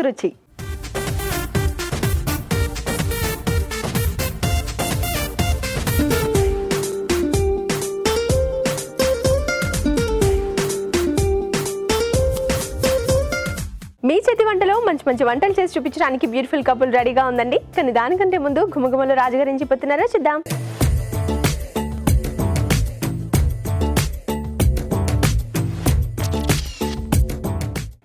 రుచి. మీ చేతి వంటలో మంచి మంచి వంటలు చేసి చూపించడానికి బ్యూటిఫుల్ కపుల్ రెడీగా ఉందండి. కానీ దానికంటే ముందు గుమగుమలు రాజుగారు ఏం చెప్తున్నారో చూద్దాం.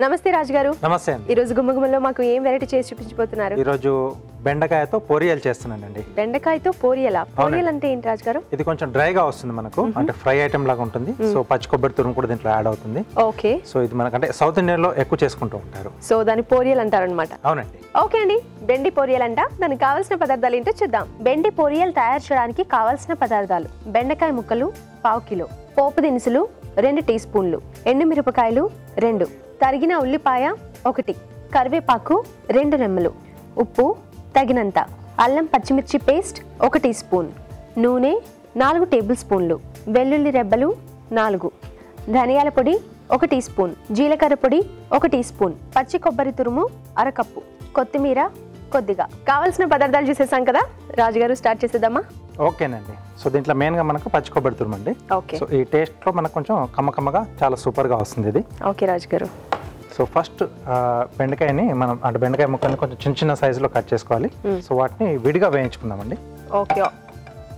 నమస్తే రాజుగారు. నమస్తే. ఈ రోజు గుమగుమలో మాకు ఏం వెరైటీ చేసి చూపించబోతున్నారు? ఈ రోజు బెండకాయతో పోరియలు చేస్తున్నానండి. బెండకాయతో పోరియలా? పోరియల్ అంటే ఏంటి రాజుగారు? ఇది కొంచెం డ్రైగా వస్తుంది మనకు, అంటే ఫ్రై ఐటమ్ లాగా ఉంటుంది. సో పచ్చి కొబ్బరి తురుము కూడా దీంట్లో యాడ్ అవుతుంది. ఓకే. సో ఇది మనకంటే సౌత్ ఇండియన్ లో ఎక్కువ చేసుకుంటూ ఉంటారు. సో దాని పోరియల్ అంటారనమాట. అవునండి. ఓకే అండి, బెండి పోరియల్ అంట. దానికి కావాల్సిన పదార్థాలు ఏంటో చూద్దాం. బెండి పోరియల్ తయారు చేయడానికి కావాల్సిన పదార్థాలు: బెండకాయ ముక్కలు 1/2 కిలో, పోపు దినుసులు 2 టీ స్పూన్లు, ఎండుమిరపకాయలు 2, తరిగిన ఉల్లిపాయ 1, కరివేపాకు 2 రెమ్మలు, ఉప్పు తగినంత, అల్లం పచ్చిమిర్చి పేస్ట్ 1 టీ స్పూన్, నూనె 4 టేబుల్ స్పూన్లు, వెల్లుల్లి రెబ్బలు 4, ధనియాల పొడి 1 టీ స్పూన్, జీలకర్ర పొడి 1 టీ స్పూన్, పచ్చి కొబ్బరి తురుము 1/2 కప్పు, కొత్తిమీర కొద్దిగా. కావాల్సిన పదార్థాలు చూసేసాం కదా రాజుగారు, స్టార్ట్ చేసేద్దామా? ఓకేనండి. సో దీంట్లో మెయిన్ గా మనకు పచ్చి కొబ్బరి తురుము అండి. ఓకే. సో ఈ టేస్ట్ లో మనకు కొంచెం కమ్మకమ్మగా చాలా సూపర్ గా వస్తుంది ఇది. ఓకే రాజుగారు. సో ఫస్ట్ బెండకాయని మనం అంటే బెండకాయ ముక్కల్ని కొంచెం చిన్న చిన్న సైజులో కట్ చేసుకోవాలి. సో వాటిని విడిగా వేయించుకుందామండి. ఓకే.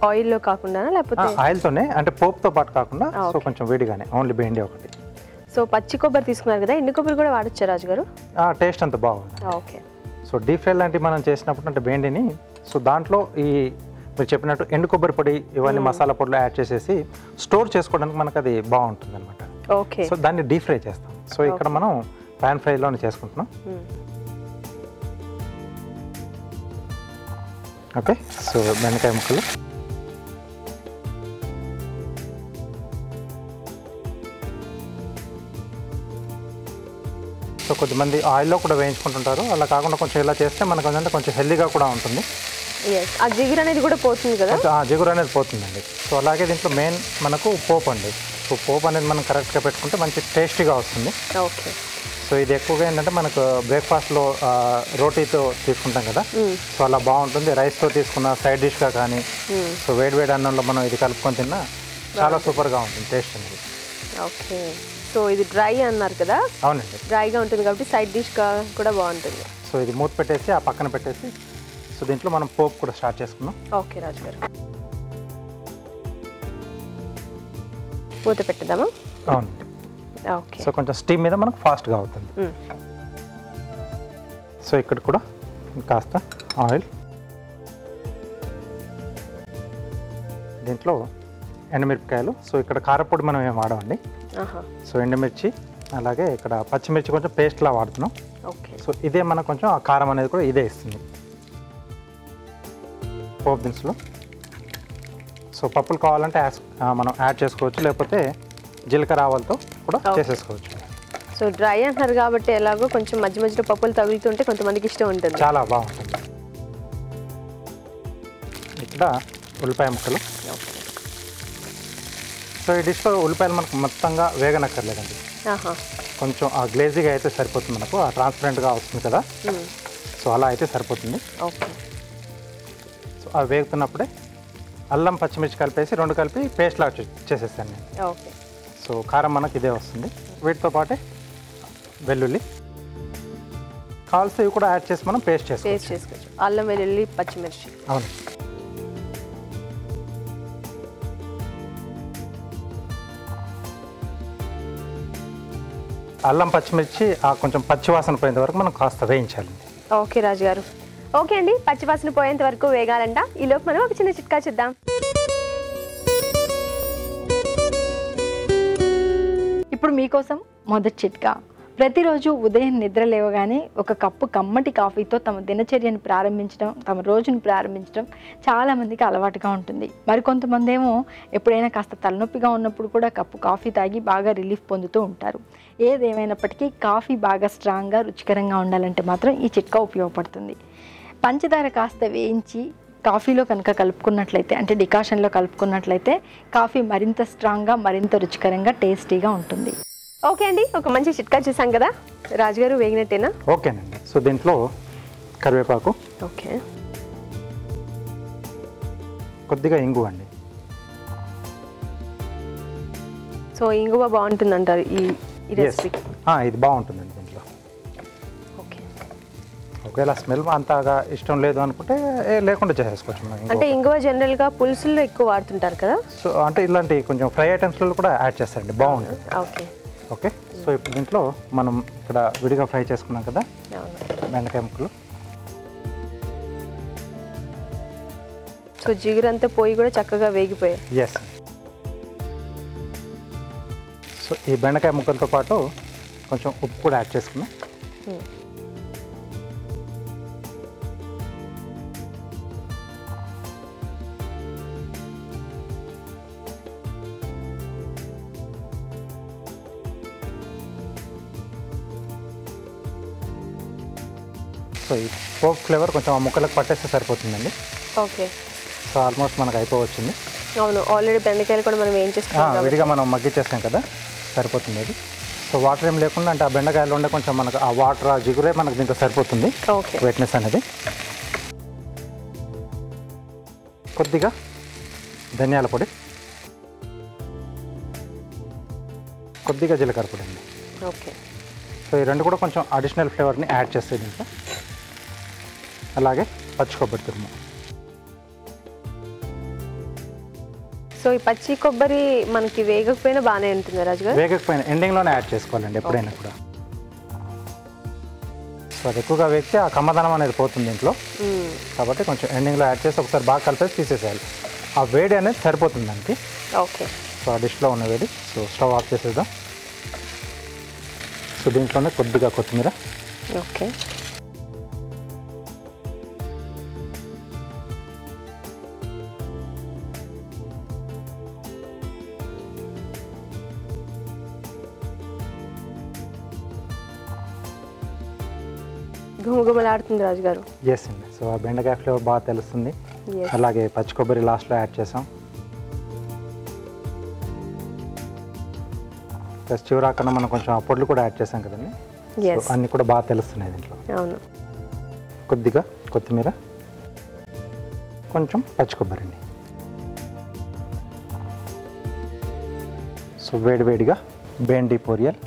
ఆయిల్లో కాకుండా లేకపోతే ఆయిల్తోనే, అంటే పోపుతో పాటు కాకుండా, సో కొంచెం విడిగానే, ఓన్లీ బెండి ఒకటి. సో పచ్చి కొబ్బరి తీసుకున్నారు కదా, ఎండు కొబ్బరి కూడా వాడొచ్చా రాజుగారు? టేస్ట్ అంత బాగుంది. ఓకే. సో డీప్ ఫ్రై లాంటివి మనం చేసినప్పుడు అంటే బెండిని, సో దాంట్లో ఈ మీరు చెప్పినట్టు ఎండు కొబ్బరి పొడి ఇవన్నీ మసాలా పొడిలో యాడ్ చేసేసి స్టోర్ చేసుకోవడానికి మనకు అది బాగుంటుంది అనమాట. ఓకే. సో దాన్ని డీప్ ఫ్రై చేస్తాం. సో ఇక్కడ మనం పాన్ ఫ్రైలోనే చేసుకుంటున్నాం. ఓకే. సో బెండకాయ ముక్కలు సో కొద్దిమంది ఆయిల్లో కూడా వేయించుకుంటుంటారు. అలా కాకుండా కొంచెం ఇలా చేస్తే మనకు ఏంటంటే కొంచెం హెల్దీగా కూడా ఉంటుంది. ఆ జిగురు అనేది కూడా పోతుంది కదా? జిగురు అనేది పోతుందండి. సో అలాగే దీంట్లో మెయిన్ మనకు పోపు అండి. సో పోపు అనేది మనం కరెక్ట్గా పెట్టుకుంటే మంచి టేస్టీగా వస్తుంది. ఓకే. సో ఇది ఎక్కువగా ఏంటంటే మనకు బ్రేక్ఫాస్ట్లో రోటీతో తీసుకుంటాం కదా, సో అలా బాగుంటుంది. రైస్తో తీసుకున్న సైడ్ డిష్గా కానీ, సో వేడి అన్నంలో మనం ఇది కలుపుకొని తిన్నా చాలా సూపర్గా ఉంటుంది టేస్ట్ అనేది. ఓకే. సో ఇది డ్రై అన్నారు కదా? అవునండి. డ్రైగా ఉంటుంది కాబట్టి సైడ్ డిష్గా కూడా బాగుంటుంది. సో ఇది మూత పెట్టేసి ఆ పక్కన పెట్టేసి, సో దీంట్లో మనం పోపు కూడా స్టార్ట్ చేసుకున్నాం. ఓకే రాజుగారు. మూత పెట్టేద్దామా? అవునండి. ఓకే. సో కొంచెం స్టీమ్ మీద మనకు ఫాస్ట్గా అవుతుంది. సో ఇక్కడ కూడా కాస్త ఆయిల్, దీంట్లో ఎండుమిరపకాయలు. సో ఇక్కడ కారపొడి మనం ఏం వాడమండి. సో ఎండుమిర్చి, అలాగే ఇక్కడ పచ్చిమిర్చి కొంచెం పేస్ట్లా వాడుతున్నాం. ఓకే. సో ఇదే మనకు కొంచెం ఆ కారం అనేది కూడా ఇదే ఇస్తుంది. పోపు దినుసులు, సో పప్పులు కావాలంటే మనం యాడ్ చేసుకోవచ్చు, లేకపోతే జీలకర్ర ఆవాలతో కూడా చేసేసుకోవచ్చు. సో డ్రై అంటారు కాబట్టి ఎలాగో కొంచెం మధ్య మధ్యలో పప్పులు తగులుతుంటే కొంతమందికి ఇష్టం ఉంటుంది, చాలా బాగుంటుంది. ఇక్కడ ఉల్లిపాయ ముక్కలు. సో ఈ డిష్లో ఉల్లిపాయలు మనకు మొత్తంగా వేగనక్కర్లేదండి, కొంచెం ఆ గ్లేజీగా అయితే సరిపోతుంది, మనకు ఆ ట్రాన్స్పరెంట్గా వస్తుంది కదా, సో అలా అయితే సరిపోతుంది. ఓకే. సో అవి వేగుతున్నప్పుడే అల్లం పచ్చిమిర్చి కలిపేసి 2 కలిపి పేస్ట్ లాగా చేసేస్తాను నేను. ఓకే. సో కారం మనకి ఇదే వస్తుంది. వీటితో పాటే వెల్లుల్లి కావాల్సి ఇవి కూడా యాడ్ చేసి మనం పేస్ట్ చేసుకోవచ్చు. అల్లం వెల్లుల్లి పచ్చిమిర్చి. అవును. అల్లం పచ్చిమిర్చి కొంచెం పచ్చివాసన పోయేంత వరకు మనం కాస్త వేయించాలి. ఓకే రాజుగారు. ఓకే అండి, పచ్చివాసన పోయేంత వరకు వేగాలంట. ఈలోపు మనం ఒక చిన్న చిట్కా చూద్దాం. ఇప్పుడు మీకోసం మొదటి చిట్కా. ప్రతిరోజు ఉదయం నిద్ర లేవగానే ఒక కప్పు కమ్మటి కాఫీతో తమ దినచర్యను ప్రారంభించడం, తమ రోజును ప్రారంభించడం చాలామందికి అలవాటుగా ఉంటుంది. మరికొంతమంది ఏమో ఎప్పుడైనా కాస్త తలనొప్పిగా ఉన్నప్పుడు కూడా కప్పు కాఫీ తాగి బాగా రిలీఫ్ పొందుతూ ఉంటారు. ఏదేమైనప్పటికీ కాఫీ బాగా స్ట్రాంగ్గా రుచికరంగా ఉండాలంటే మాత్రం ఈ చిట్కా ఉపయోగపడుతుంది. పంచదార కాస్త వేయించి కాఫీలో కనుక కలుపుకున్నట్లయితే, అంటే డికాషన్లో కలుపుకున్నట్లయితే కాఫీ మరింత స్ట్రాంగ్గా, మరింత రుచికరంగా, టేస్టీగా ఉంటుంది. ఓకే అండి, ఒక మంచి చిట్కా చూసాం కదా, రాజుగారు వేగినట్టేనా? ఓకేనండి. సో దీంట్లో కరివేపాకు, ఓకే, కొద్దిగా ఇంగువ అండి. సో ఇంగువ బాగుంటుంది అంటారు ఈ రెసిపీ? ఇది బాగుంటుందండి దీంట్లో. ఓకే, ఒకవేళ స్మెల్ అంతగా ఇష్టం లేదు అనుకుంటే లేకుండా చేసేసుకోవచ్చు మనం. అంటే ఇంగువ జనరల్గా పులుసుల్లో ఎక్కువ వాడుతుంటారు కదా? సో అంటే ఇలాంటి కొంచెం ఫ్రై ఐటమ్స్లో కూడా యాడ్ చేస్తారండి, బాగుంటుంది. ఓకే ఓకే, సో ఇప్పుడు దీంట్లో మనం ఇక్కడ విడిగా ఫ్రై చేసుకున్నాం కదా బెండకాయ ముక్కలు. సో జిగురంతా పోయి కూడా చక్కగా వేగిపోయాయి. ఎస్. సో ఈ బెండకాయ ముక్కలతో పాటు కొంచెం ఉప్పు కూడా యాడ్ చేసుకున్నాం. సో ఈ పోప్ ఫ్లేవర్ కొంచెం ఆ ముక్కలకు పట్టేస్తే సరిపోతుందండి. ఓకే, సో ఆల్మోస్ట్ మనకు అయిపోవచ్చింది. అవును, ఆల్రెడీ బెండకాయలు కూడా మనం ఏం చేసుకున్నాం, విడిగా మనం మగ్గిచ్చేసాం కదా, సరిపోతుంది అది. సో వాటర్ ఏం లేకుండా అంటే ఆ బెండకాయలు ఉండే కొంచెం మనకు ఆ వాటర్ ఆ జిగురే మనకు దీంట్లో సరిపోతుంది. ఓకే, వెట్నెస్ అనేది. కొద్దిగా ధనియాల పొడి, కొద్దిగా జీలకర్ర పొడి అండి. ఓకే, సో ఈ రెండు కూడా కొంచెం అడిషనల్ ఫ్లేవర్ని యాడ్ చేస్తాయి దీంట్లో. అలాగే పచ్చి కొబ్బరి తురుము. సో ఈ పచ్చి కొబ్బరి మనకి వేగకపోయినా బాగానే ఉంటుంది రాజుగారు? వేగకపోయినా ఎండింగ్లోనే యాడ్ చేసుకోవాలండి ఎప్పుడైనా కూడా. సో అది ఎక్కువగా వేగితే ఆ కమ్మదనం అనేది పోతుంది దీంట్లో, కాబట్టి కొంచెం ఎండింగ్లో యాడ్ చేసి ఒకసారి బాగా కలిపేసి తీసేసేయాలి. ఆ వేడి అనేది సరిపోతుంది దానికి. ఓకే, సో ఆ డిష్లో ఉన్న వేడి. సో స్టవ్ ఆఫ్ చేసేద్దాం. సో దీంట్లోనే కొద్దిగా కొత్తిమీర. ఓకే, గుమగుమలాడుతుంది రాజుగారు. ఎస్ అండి. సో ఆ బెండకాయ ఫ్లేవర్ బాగా తెలుస్తుంది. అలాగే పచ్చి కొబ్బరి లాస్ట్లో యాడ్ చేసాం. ప్లస్ చివరాకన్నా మనం కొంచెం ఆ పొడులు కూడా యాడ్ చేసాం కదండి, అన్నీ కూడా బాగా తెలుస్తున్నాయి దీంట్లో. అవును, కొద్దిగా కొత్తిమీర, కొంచెం పచ్చి కొబ్బరి అండి. సో వేడివేడిగా బెండి పోరియల్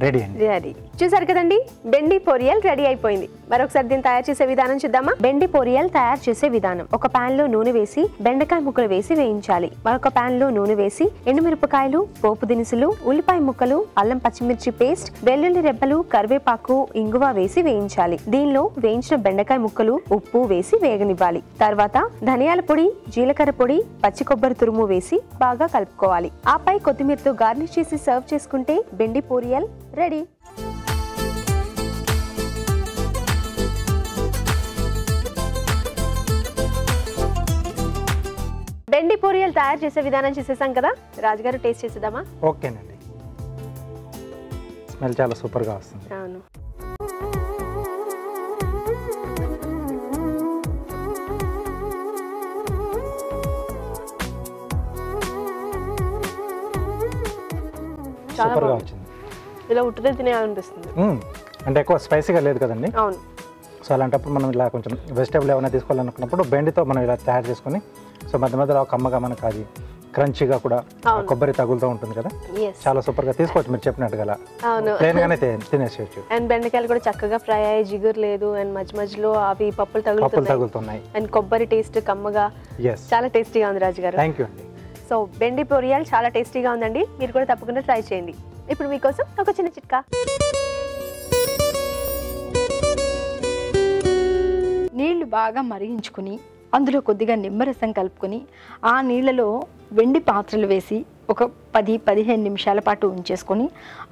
రెడీ అండి. రెడీ. చూసారు కదండి, బెండి పోరియల్ రెడీ అయిపోయింది. మరొకసారి దీన్ని తయారు చేసే విధానం చూద్దామా? బెండి పోరియల్ తయారు చేసే విధానం: ఒక పాన్ లో నూనె వేసి బెండకాయ ముక్కలు వేసి వేయించాలి. మరొక పాన్ లో నూనె వేసి ఎండుమిరపకాయలు, పోపు దినుసులు, ఉల్లిపాయ ముక్కలు, అల్లం పచ్చిమిర్చి పేస్ట్, వెల్లుల్లి రెబ్బలు, కరివేపాకు, ఇంగువ వేసి వేయించాలి. దీనిలో వేయించిన బెండకాయ ముక్కలు, ఉప్పు వేసి వేగనివ్వాలి. తర్వాత ధనియాల పొడి, జీలకర్ర పొడి, పచ్చి కొబ్బరి తురుము వేసి బాగా కలుపుకోవాలి. ఆపై కొత్తిమీరతో గార్నిష్ చేసి సర్వ్ చేసుకుంటే బెండి పోరియల్ రెడీ. బెండి పోరియల్ తయారు చేసే విధానం చేసేసాం కదా, రాజుగారు టేస్ట్ చేసేద్దామా? ఓకేనండి. స్మెల్ చాలా సూపర్గా వస్తుంది. అవును, సూపర్గా వచ్చింది. ఇలా ఉట్టిదే తినేయాలనిపిస్తుంది. అంటే ఎక్కువ స్పైసీగా లేదు కదండి. అవును. సో అలాంటప్పుడు మనం ఇలా కొంచెం వెజిటేబుల్ ఏమైనా తీసుకోవాలనుకున్నప్పుడు బెండితో మనం ఇలా తయారు చేసుకొని, సో మధ్య మధ్యలో కమ్మగా మనకు అది క్రంచీగా కూడా కొబ్బరి తగులుతూ ఉంటుంది కదా, చాలా సూపర్గా తీసుకోవచ్చు మీరు చెప్పినట్టుగా. ప్లేన్ గానే తినేసేయచ్చు. అండ్ బెండకాయలు కూడా చక్కగా ఫ్రై అయ్యి జిగురు లేదు, అండ్ మధ్య మధ్యలో అవి పప్పులు తగులుతున్నాయి, అండ్ కొబ్బరి టేస్ట్ కమ్మగా చాలా టేస్టీగా ఉంది రాజుగారు. థ్యాంక్ యూ అండి. సో బెండి పోరియల్ చాలా టేస్టీగా ఉందండి, మీరు కూడా తప్పకుండా ట్రై చేయండి. ఇప్పుడు మీకోసం ఒక చిన్న చిట్కా. నీళ్లు బాగా మరిగించుకుని అందులో కొద్దిగా నిమ్మరసం కలుపుకొని ఆ నీళ్ళలో వెండి పాత్రలు వేసి ఒక 10-15 నిమిషాల పాటు ఉంచేసుకొని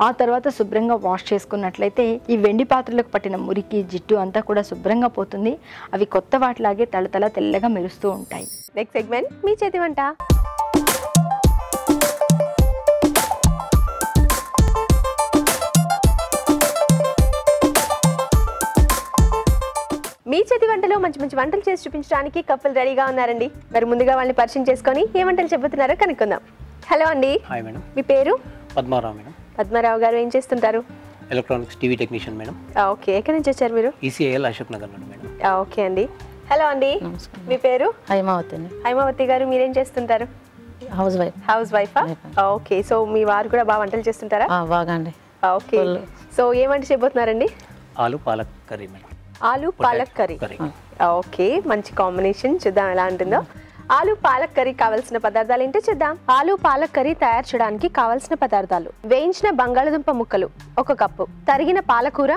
ఆ తర్వాత శుభ్రంగా వాష్ చేసుకున్నట్లయితే ఈ వెండి పాత్రలకు పట్టిన మురికి, జిడ్డు అంతా కూడా శుభ్రంగా పోతుంది. అవి కొత్త వాటిలాగే తళతళ తెల్లగా మెరుస్తూ ఉంటాయి. నెక్స్ట్ సెగ్మెంట్ మీ చేతి వంట. మీ చేతి వంటలో మంచి మంచి వంటలు చేసి చూపించడానికి కప్పులు రెడీగా ఉన్నారండి. మరి ముందుగా వాళ్ళని పరిచయం చేసుకొని ఏ వంటలు చెబుతున్నారో కనుక్కుందాం. హలో అండి. Hi madam. మీ పేరు? పద్మారావు మేడం. పద్మారావు గారు ఏం చేస్తుంటారు? Electronics TV technician madam. Okay, ఎక్కడి నుంచి వచ్చారు మీరు? ఈసీఐఎల్ అశోక్ నగర్ నుండి మేడం. ఓకే అండి. హలో అండి, మీ పేరు? హైమావతి అండి. హైమావతి గారు, మీరేం చేస్తుంటారు? House wife. హౌస్ వైఫా? ఓకే, సో మీ వారు కూడా బాగా వంటలు చేస్తుంటారా? బాగా అండి. ఓకే, సో ఏం వంట చేయబోతున్నారండి? ఆలు పాలక్ కర్రీ మేడం. ఆలు పాలక్ కర్రీ. ఓకే, మంచి కాంబినేషన్. చూద్దాం ఎలా ఉంటుందో. ఆలు పాలక్ కర్రీ కావాల్సిన పదార్థాలు ఏంటో చూద్దాం. ఆలు పాలక్ కర్రీ తయారు చేయడానికి కావాల్సిన పదార్థాలు: వేయించిన బంగాళదుంప ముక్కలు 1 కప్పు, తరిగిన పాలకూర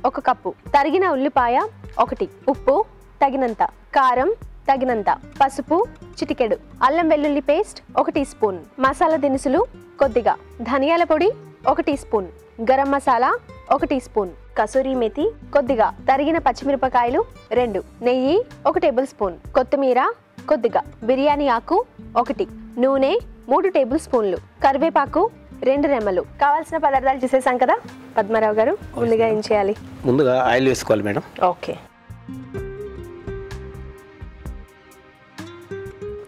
1 కప్పు, తరిగిన ఉల్లిపాయ 1, ఉప్పు తగినంత, కారం తగినంత, పసుపు చిటికెడు, అల్లం వెల్లుల్లి పేస్ట్ 1 టీ స్పూన్, మసాలా దినుసులు కొద్దిగా, ధనియాల పొడి 1 tea spoon, garam masala 1 tea spoon, kasuri methi కొద్దిగా, తరిగిన పచ్చిమిరపకాయలు 2, నెయ్యి 1 టేబుల్ స్పూన్, కొత్తిమీర కొద్దిగా, బిర్యానీ ఆకు 1, నూనె 3 టేబుల్ స్పూన్లు, కరివేపాకు 2 రెమ్మలు. కావాల్సిన పదార్థాలు చూసేసాం కదా పద్మారావు గారు. ముందుగా ఏం చేయాలి? ముందుగా ఆయిల్ వేసుకోవాలి మేడం. ఓకే,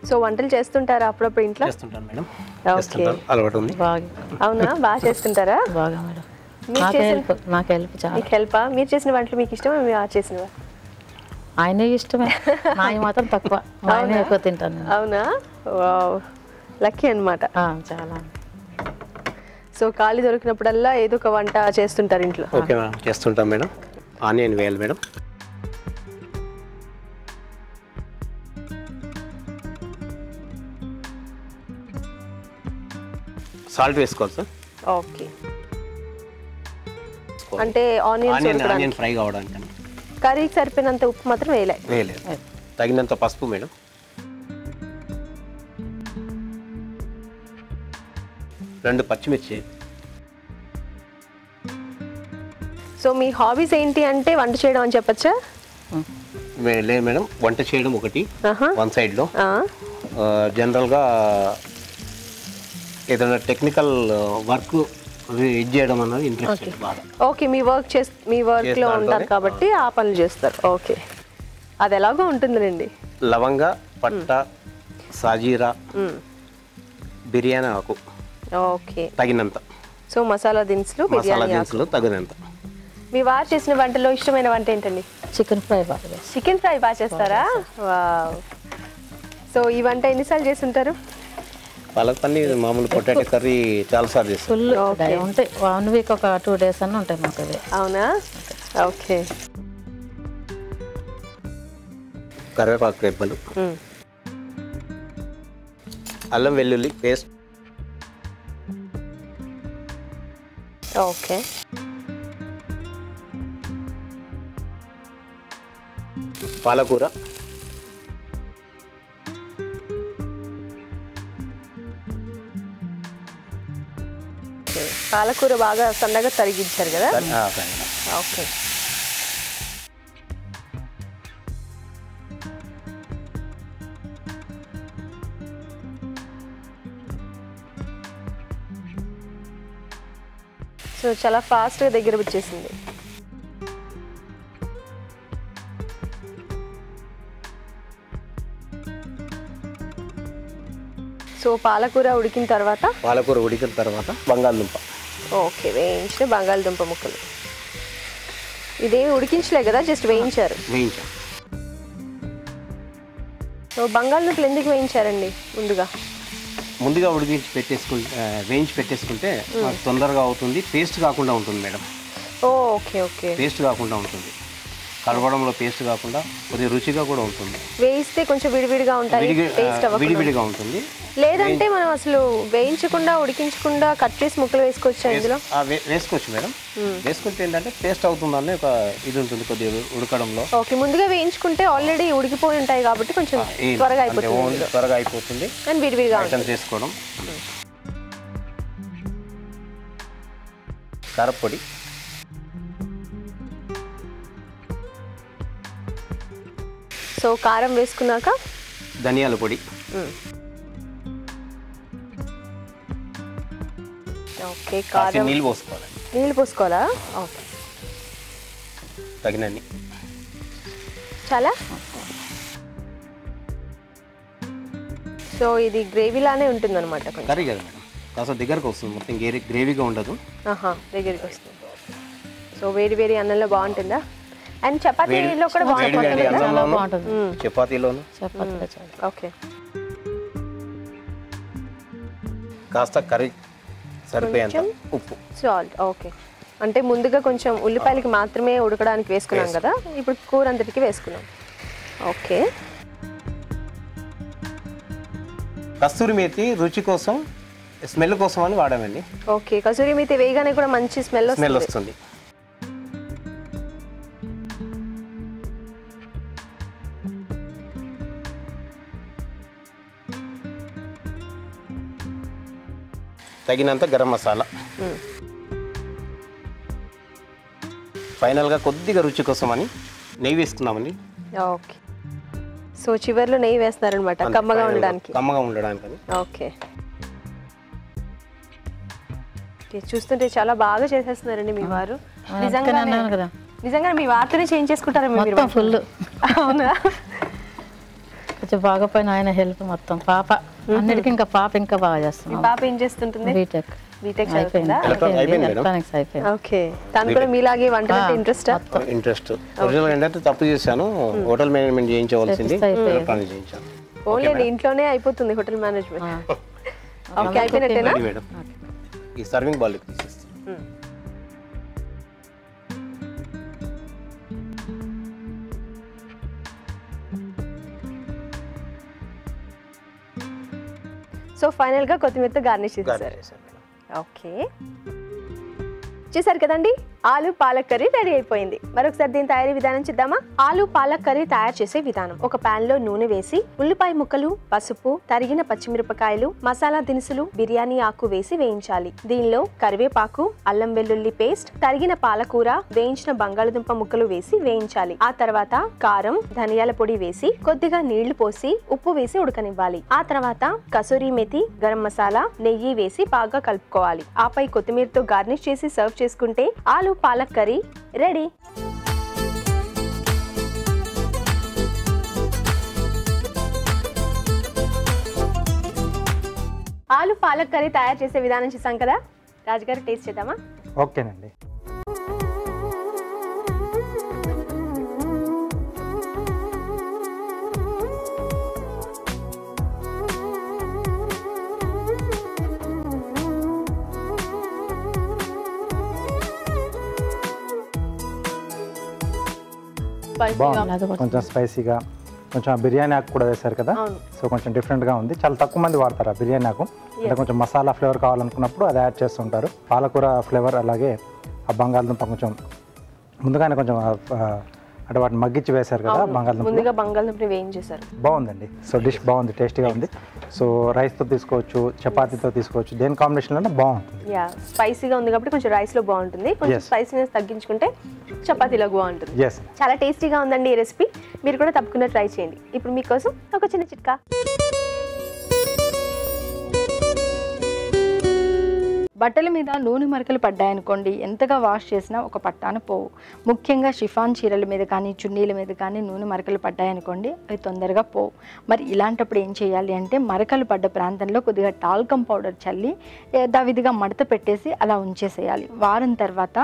సో వంటలు చేస్తుంటారా అప్పుడప్పుడు ఇంట్లో? చేస్తుంటాను మేడం. ఓకే, అలవాటు ఉంది. బాగా. అవునా? బాగా చేస్తుంటారా? బాగా మేడం. మీరు నాకు చేసిన హెల్ప్ చాలా. మీకు హెల్పా? మీరు చేసిన వంటలు మీకు ఇష్టమా, మీరు చేసినవా? ఆయనే ఇష్టమే, నాయి మాత్రం తక్కువ. ఆయనే ఎక్కువ తింటాను నేను. అవునా? వావ్, లక్కీ అన్నమాట. చాలా. సో ఖాళీ దొరికినప్పుడల్లా ఏదో ఒక వంట చేస్తుంటారు ఇంట్లో. ఓకే మేడం, చేస్తుంటాం మేడం. ఆనియన్ వేయాలి మేడం. సాల్ట్ వేసుకోవాలి సార్. ఓకే, అంటే ఆనియన్ ఫ్రై కావడానికి. కర్రీకి సరిపోయినంత ఉప్పు మాత్రం వేయలేదు. తగినంత పసుపు మేడం. రెండు పచ్చిమిర్చి. సో మీ హాబీస్ ఏంటి అంటే వంట చేయడం అని చెప్పచ్చా? లేదు మేడం, వంట చేయడం ఒకటి వన్ సైడ్లో, జనరల్గా ఏదైనా టెక్నికల్ వర్క్ ఇది చేయడం అన్నది ఇంట్రెస్ట్ బాగా. ఓకే, మీ వర్క్ లో ఉంటారు కాబట్టి ఆ పనులు చేస్తారు. ఓకే, అది ఎలాగో ఉంటుందిలేండి. లవంగ, పట్ట, సాజీరా, బిర్యానీ ఆకు ఓకే తగినంత. సో మసాలా దినుసులు తగినంత. మీ వారు చేసిన వంటలో ఇష్టమైన వంట ఏంటండి? చికెన్ ఫ్రై బాగా. చికెన్ ఫ్రై బాగా చేస్తారా? వావ్. సో ఈ వంట ఎన్నిసార్లు చేస్తుంటారు? పాలక్ పన్నీర్ మామూలు పొటాటో కర్రీ చాలా సార్లు చేస్తాం. ఫుల్ ఉంటాయి. 1 వీక్ ఒక 2 days అన్నీ ఉంటాయి మాకు అవి. అవునా? ఓకే. కరివేపాకు రెబ్బలు, అల్లం వెల్లుల్లి పేస్ట్, ఓకే, పాలకూర, పాలకూర బాగా సన్నగా తరిగించారు కదా? ఓకే. సో చాలా ఫాస్ట్గా దగ్గర వచ్చేసింది. సో పాలకూర ఉడికిన తర్వాత బంగాళదుంప. ఓకే, వేయించిన బంగాళదుంప ముక్కలు. ఇదేమి ఉడికించలే కదా, జస్ట్ వేయించారు. సో బంగాళదుంపలు ఎందుకు వేయించారండి? ముందుగా వేయించి పెట్టేసుకుంటే తొందరగా అవుతుంది, పేస్ట్ కాకుండా ఉంటుంది మేడం. ఓకే ఓకే, పేస్ట్ కాకుండా ఉంటుంది, కలవడంలో పేస్ట్ కాకుండా కొద్దిగా రుచిగా కూడా ఉంటుంది. వేయిస్తే కొంచెం విడివిడిగా ఉంటాయి, విడివిడిగా ఉంటుంది. లేదంటే మనం అసలు వేయించకుండా ఉడికించకుండా కట్ చేసి ముక్కలు వేసుకోవచ్చు ఇందులో? వేసుకోవచ్చు మేడం. వేసుకుంటే ఏంటంటే పేస్ట్ అవుతుందని ఒక ఇది ఉంటుంది కొద్దిగా ఉడకడంలో. ఓకే, ముందుగా వేయించుకుంటే ఆల్రెడీ ఉడికిపోయి ఉంటాయి కాబట్టి కొంచెం త్వరగా అయిపోతుంది అండ్ విడివిడిగా చేసుకోవడం. కారపొడి, సో కారం వేసుకున్నాక ధనియాల పొడి, ఓకే, కారం, నీళ్ళు పోసుకోవాలా? ఓకే, తగినన్ని. చాలా. సో ఇది గ్రేవీ లానే ఉంటుంది అనమాట. కర్రీ కదా మేడం? కాస్త దగ్గరకు వస్తుంది, మొత్తం గ్రేవీగా ఉండదు. దగ్గరికి వస్తుంది. సో వేడి వేడి అన్నంలో బాగుంటుందా? అండ్ చపాతీలో కూడా బాగుంటుంది. చపాతీలోను ఓకే. కాస్త కర్రీ సరిపోయేంత ఉప్పు, సాల్ట్. ఓకే, అంటే ముందుగా కొంచెం ఉల్లిపాయలకి మాత్రమే ఉడకడానికి వేసుకున్నాం కదా, ఇప్పుడు కూర అంతటికి వేసుకున్నాం. ఓకే. కస్తూరి మేతి రుచి కోసం, స్మెల్ కోసం అని వాడామండి. ఓకే, కసూరి మేతి వేయగానే కూడా మంచి స్మెల్ వస్తుంది. తగినంత గరం మసాలా, ఫైనల్గా కొద్దిగా రుచి కోసం అని నెయ్యి వేసుకున్నామండి. ఓకే, సో చివర్లో నెయ్యి వేస్తారనమాట కమ్మగా ఉండడానికి. ఓకే, చూస్తుంటే చాలా బాగా చేసేస్తున్నారండి మీ వారు. నిజంగా మీ వార్తనే చేంజ్ చేసుకుంటారా మీరు? ఫుల్. అవునా? కొంచెం బాగా పైన ఆయన హెల్ప్ మొత్తం. పాప అన్నిటికీ ఇంకా పాప ఇంకా బాగా చేస్తుంది. పాప ఏం చేస్తుంటుంది? బీటెక్ చదువుతుందా? ఎలక్ట్రానిక్స్ అయిపోయింది. ఓకే, తను కూడా మీలాగే వంట ఇంట్రెస్ట్. ఒరిజినల్ ఏంటంటే తప్పు చేశాను, హోటల్ మేనేజ్మెంట్ చేయించవలసింది ఎలక్ట్రానిక్ చేయించాను. ఓన్లీ ఇంట్లోనే అయిపోతుంది హోటల్ మేనేజ్మెంట్. ఓకే, అయిపోయినట్టేనా? ఈ సర్వింగ్ బౌల్ తీసేస్తాను. సో ఫైనల్ గా కొత్తిమీరతో గార్నిష్ చేశారు. ఓకే, చూసారు కదండి, ఆలు పాలక్ కర్రీ రెడీ అయిపోయింది. మరొకసారి దీని తయారీ విధానం చూద్దామా? ఆలు పాలక్ కర్రీ తయారు చేసే విధానం: ఒక పాన్ లో నూనె వేసి ఉల్లిపాయ ముక్కలు, పసుపు, తరిగిన పచ్చిమిరపకాయలు, మసాలా దినుసులు, బిర్యానీ ఆకు వేసి వేయించాలి. దీనిలో కరివేపాకు, అల్లం వెల్లుల్లి పేస్ట్, తరిగిన పాలకూర, వేయించిన బంగాళదుంప ముక్కలు వేసి వేయించాలి. ఆ తర్వాత కారం, ధనియాల పొడి వేసి కొద్దిగా నీళ్లు పోసి ఉప్పు వేసి ఉడకనివ్వాలి. ఆ తర్వాత కసూరి మేతి, గరం మసాలా, నెయ్యి వేసి బాగా కలుపుకోవాలి. ఆపై కొత్తిమీరతో గార్నిష్ చేసి సర్వ్ చేసుకుంటే ఆలు పాలక్ కర్రీ రెడీ. ఆలు పాలక్ కర్రీ తయారు చేసే విధానం చూసాం కదా, రాజుగారు టేస్ట్ చేద్దామా? ఓకేనండి. బాగుంది, కొంచెం స్పైసీగా, కొంచెం బిర్యానీ ఆకు కూడా వేశారు కదా, సో కొంచెం డిఫరెంట్గా ఉంది. చాలా తక్కువ మంది వాడతారు ఆ బిర్యానీ ఆకు, అంటే కొంచెం మసాలా ఫ్లేవర్ కావాలనుకున్నప్పుడు అది యాడ్ చేస్తుంటారు. పాలకూర ఫ్లేవర్, అలాగే ఆ బంగాళదుంప కొంచెం ముందుగానే కొంచెం అంటే వాటిని మగ్గించి వేశారు కదా బంగాళదుంపని వేయించేశారు. బాగుందండి. సో డిష్ బాగుంది, టేస్టీగా ఉంది. సో రైస్తో తీసుకోవచ్చు, చపాతీతో తీసుకోవచ్చు, దేని కాంబినేషన్లో బాగుంటుంది. స్పైసీగా ఉంది కాబట్టి కొంచెం రైస్లో బాగుంటుంది, కొంచెం స్పైసీనెస్ తగ్గించుకుంటే చపాతీలో బాగుంటుంది. చాలా టేస్టీగా ఉందండి ఈ రెసిపీ, మీరు కూడా తప్పకుండా ట్రై చేయండి. ఇప్పుడు మీకోసం ఒక చిన్న చిట్కా. బట్టల మీద నూనె మరకలు పడ్డాయనుకోండి, ఎంతగా వాష్ చేసినా ఒక పట్టాన పోవు. ముఖ్యంగా షిఫాన్ చీరల మీద కానీ చున్నీల మీద కానీ నూనె మరకలు పడ్డాయనుకోండి, అవి తొందరగా పోవు. మరి ఇలాంటప్పుడు ఏం చేయాలి అంటే, మరకలు పడ్డ ప్రాంతంలో కొద్దిగా టాల్కమ్ పౌడర్ చల్లి యథావిధిగా మడత పెట్టేసి అలా ఉంచేసేయాలి. వారం తర్వాత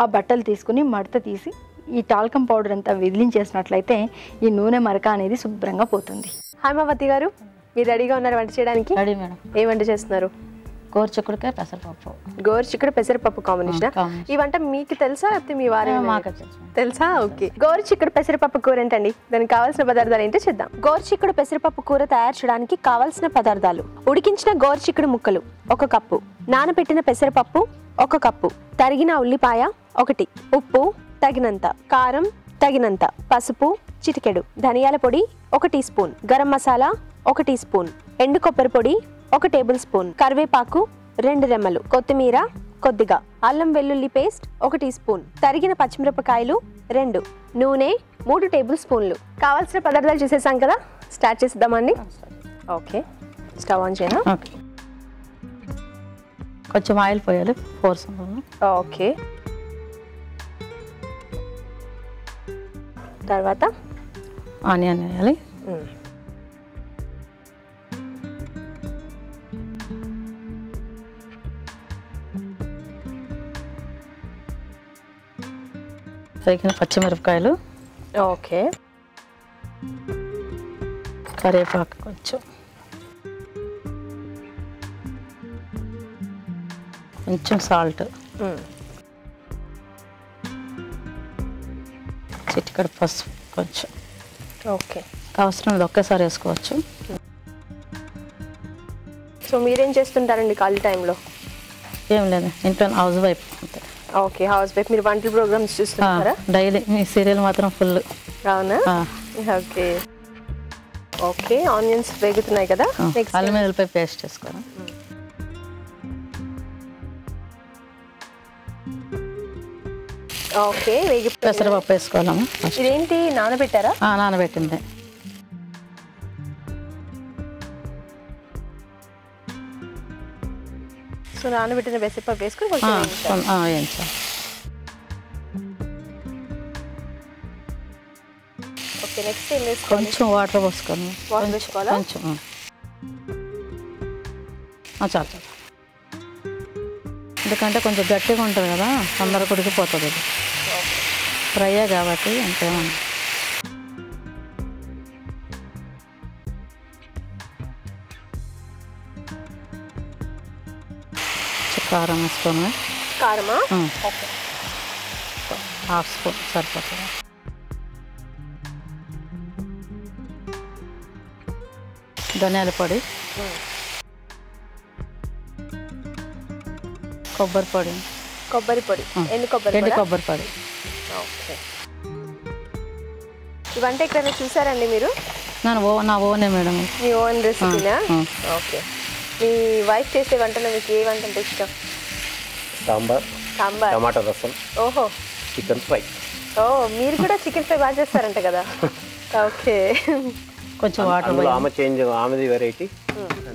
ఆ బట్టలు తీసుకుని మడత తీసి ఈ టాల్కమ్ పౌడర్ అంతా విదిలించేసినట్లయితే ఈ నూనె మరక అనేది శుభ్రంగా పోతుంది. హైమావతి గారు, మీరు రెడీగా ఉన్నారు వంట చేయడానికి? Ready madam. ఏం వంట చేస్తున్నారు? గోరుచిక్కుడుకాయ పెసరపప్పు. గోరుచిక్కుడు పెసరపప్పు కాంబినేషన్. ఈ వంట మీకు తెలుసా లేకపోతే మీ వారి తెలుసా? ఓకే, గోరుచిక్కుడు పెసరపప్పు కూర ఏంటండి, దానికి కావాల్సిన పదార్థాలు ఏంటో చూద్దాం. గోరుచిక్కుడు పెసరపప్పు కూర తయారు చేయడానికి కావాల్సిన పదార్థాలు: ఉడికించిన గోరుచిక్కుడు ముక్కలు 1 కప్పు, నానబెట్టిన పెసరపప్పు 1 కప్పు, తరిగిన ఉల్లిపాయ 1, ఉప్పు తగినంత, కారం తగినంత, పసుపు చిటికెడు, ధనియాల పొడి 1 tea spoon, garam masala 1 tea spoon, ఎండు కొబ్బరి పొడి 1 టేబుల్ స్పూన్, కరివేపాకు 2 రెమ్మలు, కొత్తిమీర కొద్దిగా, అల్లం వెల్లుల్లి పేస్ట్ 1 టీ స్పూన్, తరిగిన పచ్చిమిరపకాయలు 2, నూనె 3 టేబుల్ స్పూన్లు. కావాల్సిన పదార్థాలు చూసేసాం కదా, స్టార్ట్ చేద్దామండి. ఓకే, స్టవ్ ఆన్ చేయనా? కొంచెం ఆయిల్ పోయాలి 4 స్పూన్లు. ఓకే, తర్వాత ఆనియన్ వేయాలి. తగిన పచ్చిమిరపకాయలు, ఓకే, కరివేపాకు కొంచెం, కొంచెం సాల్ట్, చిటికెడు పసుపు కొంచెం. ఓకే. అవసరం ఒకేసారి వేసుకోవచ్చు. సో మీరేం చేస్తుంటారండి ఖాళీ టైంలో? ఏం లేదు, ఇంట్లో హౌస్ వైఫ్ అంతే. Okay, house wife. మీరు వంటల ప్రోగ్రామ్స్ చూస్తుంటారా? డైలీ మీ సీరియల్ మాత్రం ఫుల్. అవునా? Okay okay. ఆనియన్స్ వేగుతున్నాయి కదా, నెక్స్ట్ అల్లం వెల్లుల్లిపాయ పేస్ట్ వేసుకోవాలి. ఓకే, వేగి పెసరపప్పు వేసుకోవాలమ్మా. ఇదేంటి నానబెట్టారా? నానబెట్టింది. సో నానబెట్టిన పెసరపప్పు వేసుకొని కొంచెం వేయించాలి. వేయించాలి. ఓకే, నెక్స్ట్ ఏం వేసుకోవాలి? కొంచెం వాటర్ పోసుకోండి. వాటర్ వేసుకోవాలా? కొంచెం చాలు. ఎందుకంటే కొంచెం గట్టిగా ఉంటుంది కదా, తొందరగా ఉడికిపోతుంది. ఇది ఫ్రైయే కాబట్టి అంతేమన్నా. కారం వేసుకోండి. కారమా? ఓకే, హాఫ్ స్పూన్ సరిపోతుంది. ధనియాల పొడి, కొబ్బరి పొడి, కొబ్బరి పొడి, ఎండు కొబ్బరి ఎండు పొడా? కొబ్బరి పొడి. ఓకే. ఇవంటే ఎక్కడైనా చూసారండి మీరు? నా ఓనే మేడం. మీ ఓన్ రెసిపీనా? ఓకే. మీ వైఫ్ చేసే వంటలో మీకు ఏ వంట అంటే ఇష్టం? సాంబార్, సాంబార్, టమాటా రసం, ఓహో, చికెన్ ఫ్రై. ఓ మీరు కూడా చికెన్ ఫ్రై బాగా చేస్తారంట కదా. ఓకే. కొంచెం వాటర్. అందులో ఆమెది వెరైటీ,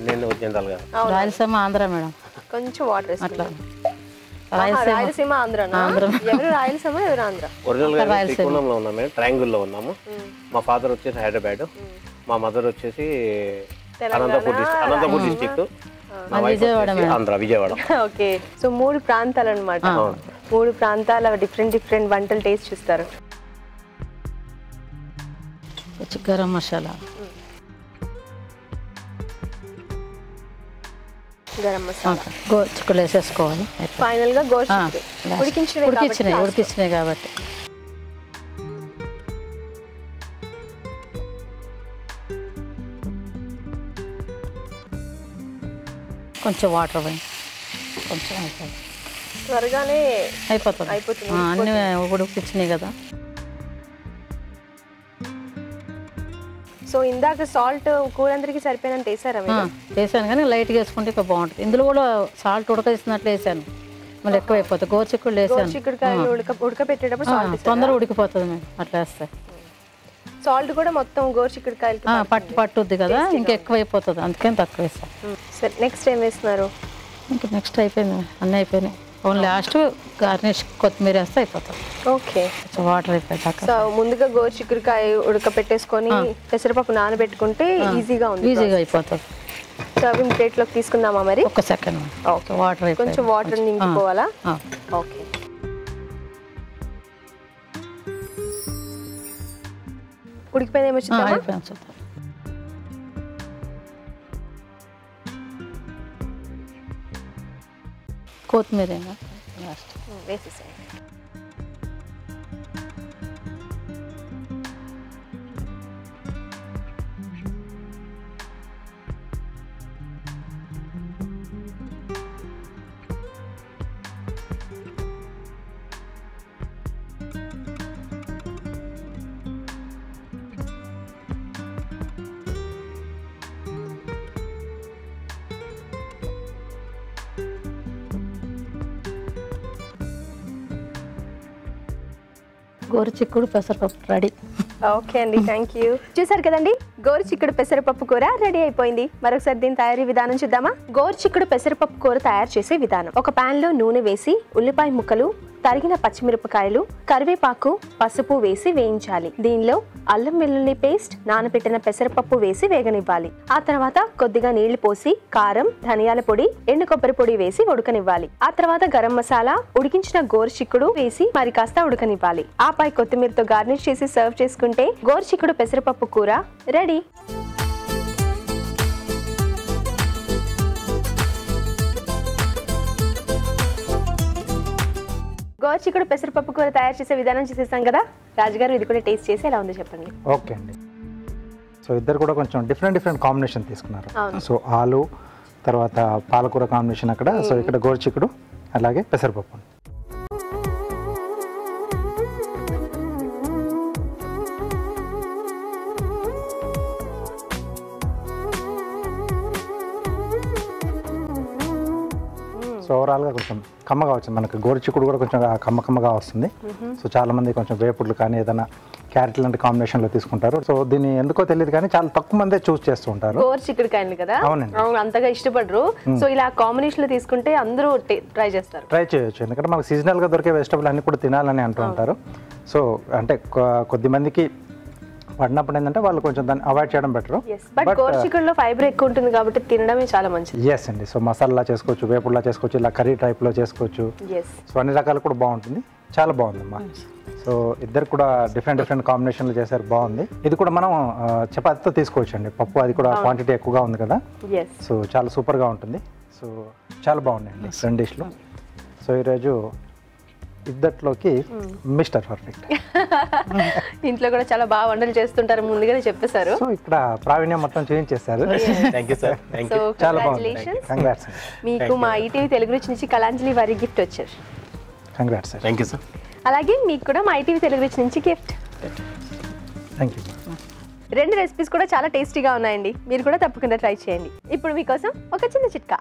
నేను జనరల్గా రాయలసీమ ఆంధ్ర మేడం. కొంచెం వాటర్ అట్లా రాయలసీమ ఆంధ్రనా? ఎవరు రాయలసీమ, ఎవరు ఆంధ్ర? ఒరిజినల్గా శ్రీకొండంలో ఉన్నాం మేము, ట్రయాంగిల్లో ఉన్నాము. మా ఫాదర్ వచ్చేసి హైదరాబాద్, మా మదర్ వచ్చేసి Anantapur district, Vijayawada. Okay. So 3 ప్రాంతాలు అనమాట. 3 ప్రాంతాల డిఫరెంట్ వంటలు టేస్ట్ చూస్తారు. గరం మసాలా, గరం మసాలా, గోరుచిక్కుడు వేసేసుకోవాలి. ఫైనల్ గా గోరుచిక్కుడు ఉడికించినాయి కాబట్టి. కొంచెం వాటర్ పోయి కొంచెం త్వరగానే అయిపోతుంది. అన్నీ ఉడికించినాయి కదా. సో ఇందాక సాల్ట్ కూరందరికి సరిపోయినంత వేసారా? వేసాను కానీ లైట్గా వేసుకుంటే ఇంకా బాగుంటుంది. ఇందులో కూడా సాల్ట్ ఉడకేసినట్లు వేసాను, మళ్ళీ ఎక్కువ అయిపోతుంది. గోరుచిక్కుడు వేసాను. చిక్కుడుకాయలు ఉడకపెట్టేటప్పుడు సాల్ట్ తొందరగా ఉడికిపోతుంది మేము అట్లా వేస్తే. సాల్ట్ కూడా మొత్తం గోరుచిక్కుడుకాయలకి పట్టుద్ది కదా, ఇంకా ఎక్కువ అయిపోతుంది, అందుకని తక్కువ వేసాను. సరే, నెక్స్ట్ ఏం వేస్తున్నారు? ఇంకా నెక్స్ట్ అయిపోయింది, అన్నీ అయిపోయినాయి. ఓన్లీ లాస్ట్ గార్నిష్ కొత్తిమీర వేస్తే అయిపోతుంది. ఓకే. వాటర్ అయిపోయాక సో ముందుగా గోరుచిక్కుడుకాయ ఉడకపెట్టేసుకొని పెసరపప్పు నానబెట్టుకుంటే ఈజీగా అయిపోతుంది. సర్వింగ్ ప్లేట్లోకి తీసుకుందామా మరి? ఒక సెకండ్. ఓకే, వాటర్ కొంచెం వాటర్ నింపుకోవాలా? ఓకే. ఉడికిపోయిందేమో చూద్దామా? కొత్తిమీర వేసేసాను. గోరుచిక్కుడు పెసరపప్పు రెడీ. ఓకే అండి, థ్యాంక్ యూ. చూసారు కదండి, గోరుచిక్కుడు పెసరపప్పు కూర రెడీ అయిపోయింది. మరొకసారి దీని తయారీ విధానం చూద్దామా? గోరుచిక్కుడు పెసరపప్పు కూర తయారు చేసే విధానం: ఒక పాన్ లో నూనె వేసి ఉల్లిపాయ ముక్కలు, తరిగిన పచ్చిమిరపకాయలు, కరివేపాకు, పసుపు వేసి వేయించాలి. దీనిలో అల్లం వెల్లుల్లి పేస్ట్, నానబెట్టిన పెసరపప్పు వేసి వేగనివ్వాలి. ఆ తర్వాత కొద్దిగా నీళ్లు పోసి కారం, ధనియాల పొడి, ఎండు కొబ్బరి పొడి వేసి ఉడకనివ్వాలి. ఆ తర్వాత గరం మసాలా, ఉడికించిన గోరుచిక్కుడు వేసి మరి కాస్త ఉడకనివ్వాలి. ఆపై కొత్తిమీరతో గార్నిష్ చేసి సర్వ్ చేసుకుంటే గోరుచిక్కుడు పెసరపప్పు కూర రెడీ. గోరుచిక్కుడు పెసరపప్పు కూర తయారు చేసే విధానం చూసేసాం కదా. రాజుగారు ఇది కూడా టేస్ట్ చేసి ఎలా ఉందో చెప్పండి. ఓకే అండి. సో ఇద్దరు కూడా కొంచెం డిఫరెంట్ కాంబినేషన్ తీసుకున్నారు. సో ఆలు తర్వాత పాలకూర కాంబినేషన్ అక్కడ, సో ఇక్కడ గోరుచిక్కుడు అలాగే పెసరపప్పు. సో ఓవరాల్గా కొంచెం కమ్మగా వచ్చింది, మనకు గోరుచిక్కుడు కూడా కొంచెం కమ్మగా వస్తుంది. సో చాలా మంది కొంచెం వేపుడులు కానీ ఏదైనా క్యారెట్ లాంటి కాంబినేషన్లో తీసుకుంటారు. సో దీన్ని ఎందుకో తెలియదు కానీ చాలా తక్కువ మందే చూస్ చేస్తూ ఉంటారు గోరుచిక్కుడు కాయలు కదా. అవునండి, అంతగా ఇష్టపడరు. సో ఇలా కాంబినేషన్ లో తీసుకుంటే అందరూ ట్రై చేస్తారు. ట్రై చేయొచ్చు, ఎందుకంటే మనకు సీజనల్గా దొరికే వెజిటబుల్ అన్ని కూడా తినాలని అంటూ ఉంటారు. సో అంటే కొద్ది మందికి పడినప్పుడు ఏంటంటే వాళ్ళు కొంచెం దాన్ని అవాయిడ్ చేయడం బెటర్. బట్ గోరుచిక్కుడులో ఫైబర్ ఎక్కువ ఉంటుంది కాబట్టి తినడమే చాలా మంచిది. ఎస్ అండి. సో మసాలా చేసుకోవచ్చు, వేపుడులా చేసుకోవచ్చు, ఇలా కర్రీ టైప్లో చేసుకోవచ్చు. సో అన్ని రకాలు కూడా బాగుంటుంది, చాలా బాగుందమ్మా. సో ఇద్దరు కూడా డిఫరెంట్ కాంబినేషన్లు చేశారు, బాగుంది. ఇది కూడా మనం చపాతీతో తీసుకోవచ్చు అండి, పప్పు అది కూడా క్వాంటిటీ ఎక్కువగా ఉంది కదా. సో చాలా సూపర్గా ఉంటుంది. సో చాలా బాగున్నాయండి రెండు డిష్లు. సో ఈరోజు ఇద్దట్లోకి మిస్టర్ పర్ఫెక్ట్. ఇంట్లో కూడా చాలా బాగా వంటలు చేస్తుంటారు, ముందుగానే చెప్పేశారు. సో ఇక్కడ ప్రావీణ్యం మొత్తం చేయించేశారు. సో చాలా బాగుంది, కంగ్రాట్స్. మీకు మా ఈటీవీ తెలుగు రుచి నుంచి కళాంజలి వారి గిఫ్ట్ వచ్చారు. Congrats sir. Thank you sir. అలాగే మీకు కూడా మా ఈటీవీ తెలుగు రుచి నుంచి గిఫ్ట్. Thank you. రెండు రెసిపీస్ కూడా చాలా టేస్టీగా ఉన్నాయండి, మీరు కూడా తప్పకుండా ట్రై చేయండి. ఇప్పుడు మీకోసం ఒక చిన్న చిట్కా.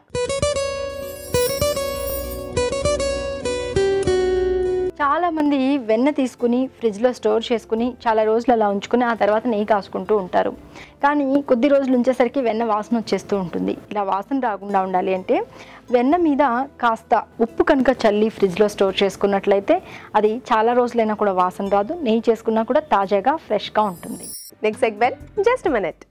చాలామంది వెన్న తీసుకుని ఫ్రిడ్జ్లో స్టోర్ చేసుకుని చాలా రోజులు అలా ఉంచుకుని ఆ తర్వాత నెయ్యి కాసుకుంటూ ఉంటారు. కానీ కొద్ది రోజులు ఉంచేసరికి వెన్న వాసన వచ్చేస్తూ ఉంటుంది. ఇలా వాసన రాకుండా ఉండాలి అంటే వెన్న మీద కాస్త ఉప్పు కనుక చల్లి ఫ్రిడ్జ్లో స్టోర్ చేసుకున్నట్లయితే అది చాలా రోజులైనా కూడా వాసన రాదు, నెయ్యి చేసుకున్నా కూడా తాజాగా ఫ్రెష్గా ఉంటుంది. Next segment just minute.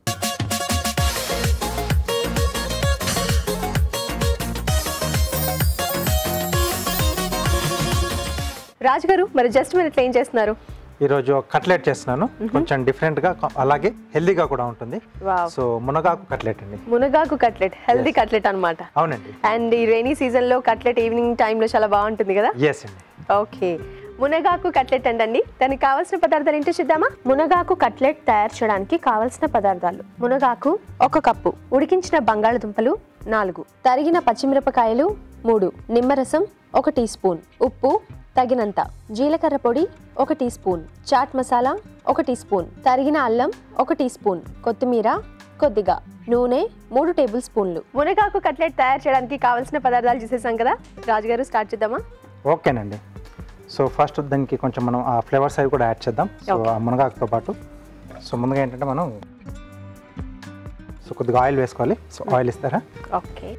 రాజుగారు మరి జస్ట్ మినిట్ ఏం చేస్తున్నారు? ఈరోజు కట్లెట్ చేస్తున్నాను, కొంచెం డిఫరెంట్గా అలాగే హెల్దీగా కూడా ఉంటుంది. సో మునగాకు కట్లెట్ అండి. మునగాకు కట్లెట్, హెల్దీ కట్లెట్ అన్నమాట. అవునండి. అండ్ ఈ రైనీ సీజన్ లో కట్లెట్ ఈవినింగ్ టైంలో చాలా బాగుంటుంది కదా. ఎస్ అండి. ఓకే, మునగాకు కట్లెట్ అండి. దానికి కావాల్సిన పదార్థాలు ఏంటో చూద్దామా. మునగాకు కట్లెట్ తయారు చేయడానికి కావాల్సిన పదార్థాలు: మునగాకు 1 కప్పు, ఉడికించిన బంగాళదుంపలు 4, తరిగిన పచ్చిమిరపకాయలు 3, నిమ్మరసం 1 టీ స్పూన్, ఉప్పు తగినంత, జీలకర్ర పొడి 1 tea spoon, chaat masala 1 tea spoon, తరిగిన అల్లం 1 టీ స్పూన్, కొత్తిమీర కొద్దిగా, నూనె 3 టేబుల్ స్పూన్లు. మునగాకు కట్లెట్ తయారు చేయడానికి కావాల్సిన పదార్థాలు చూసేసాం కదా. రాజుగారు స్టార్ట్ చేద్దామా? ఓకేనండి. సో ఫస్ట్ దానికి కొంచెం మనం ఆ ఫ్లేవర్స్ అవి కూడా యాడ్ చేద్దాం. సో ఆ మునగాకుతో పాటు సో ముందుగా ఏంటంటే మనం సో కొద్దిగా ఆయిల్ వేసుకోవాలి. సో ఆయిల్ ఇస్తారా? ఓకే.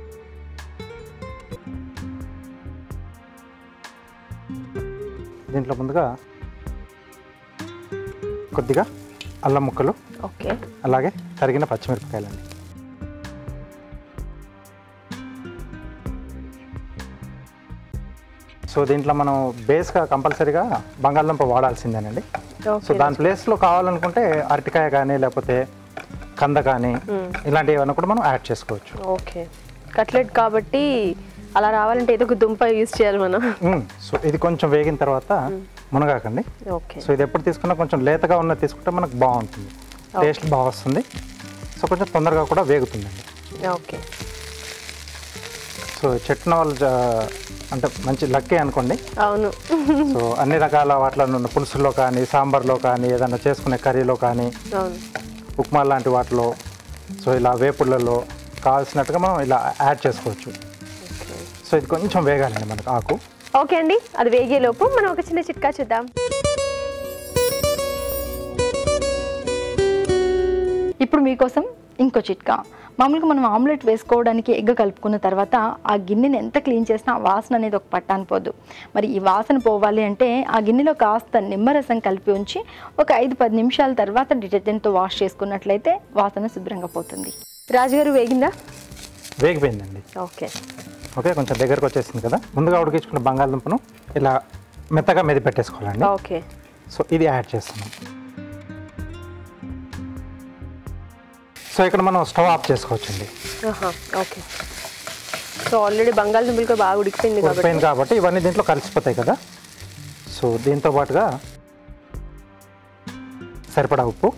దీంట్లో ముందుగా కొద్దిగా అల్లం ముక్కలు, ఓకే, అలాగే తరిగిన పచ్చిమిరపకాయలండి. సో దీంట్లో మనం బేస్గా కంపల్సరీగా బంగాళదుంప వాడాల్సిందేనండి. సో దాని ప్లేస్లో కావాలనుకుంటే అరటికాయ కానీ లేకపోతే కంద కానీ ఇలాంటివి ఏమైనా కూడా మనం యాడ్ చేసుకోవచ్చు. ఓకే, కట్లెట్ కాబట్టి అలా రావాలంటే ఏదో ఒక దుంప యూజ్ చేయాలి మనం. సో ఇది కొంచెం వేగిన తర్వాత మునగాకండి. ఓకే. సో ఇది ఎప్పుడు తీసుకున్నా కొంచెం లేతగా ఉన్నది తీసుకుంటే మనకు బాగుంటుంది, టేస్ట్ బాగా వస్తుంది. సో కొంచెం తొందరగా కూడా వేగుతుందండి. ఓకే. సో చెట్టిన వాళ్ళు అంటే మంచి లక్కీ అనుకోండి. అవును. సో అన్ని రకాల వాటిలో ఉన్న పులుసుల్లో కానీ సాంబార్లో కానీ ఏదైనా చేసుకునే కర్రీలో కానీ ఉప్మా లాంటి వాటిలో సో ఇలా వేపుళ్ళలో కావాల్సినట్టుగా మనం ఇలా యాడ్ చేసుకోవచ్చు. సో ఇది కొంచెం వేగాలండి మనకు ఆకు. ఓకే అండి, అది వేగేలోపు మనం ఒక చిన్న చిట్కా చూద్దాం. ఇప్పుడు మీకోసం ఇంకో చిట్కా, మామూలుగా మనం ఆమ్లెట్ వేసుకోవడానికి ఎగ్ కలుపుకున్న తర్వాత ఆ గిన్నెని ఎంత క్లీన్ చేసినా ఆ వాసన అనేది ఒక పట్టాను పోదు. మరి ఈ వాసన పోవాలి అంటే ఆ గిన్నెలో కాస్త నిమ్మరసం కలిపి ఉంచి ఒక 5-10 నిమిషాల తర్వాత డిటర్జెంట్తో వాష్ చేసుకున్నట్లయితే వాసన శుభ్రంగా పోతుంది. రాజుగారు వేగిందా? వేగిపోయిందండి. ఓకే ఓకే, కొంచెం దగ్గరకు వచ్చేసింది కదా. ముందుగా ఉడికించుకున్న బంగాళదుంపను ఇలా మెత్తగా మెది పెట్టేసుకోవాలండి. ఓకే. సో ఇది యాడ్ చేస్తున్నాం. సో ఇక్కడ మనం స్టవ్ ఆఫ్ చేసుకోవచ్చండి. ఓకే. సో ఆల్రెడీ బంగాళదుంపలు కూడా బాగా ఉడికిపోయింది కాబట్టి ఇవన్నీ దీంట్లో కలిసిపోతాయి కదా. సో దీంతో పాటుగా సరిపడా ఉప్పు,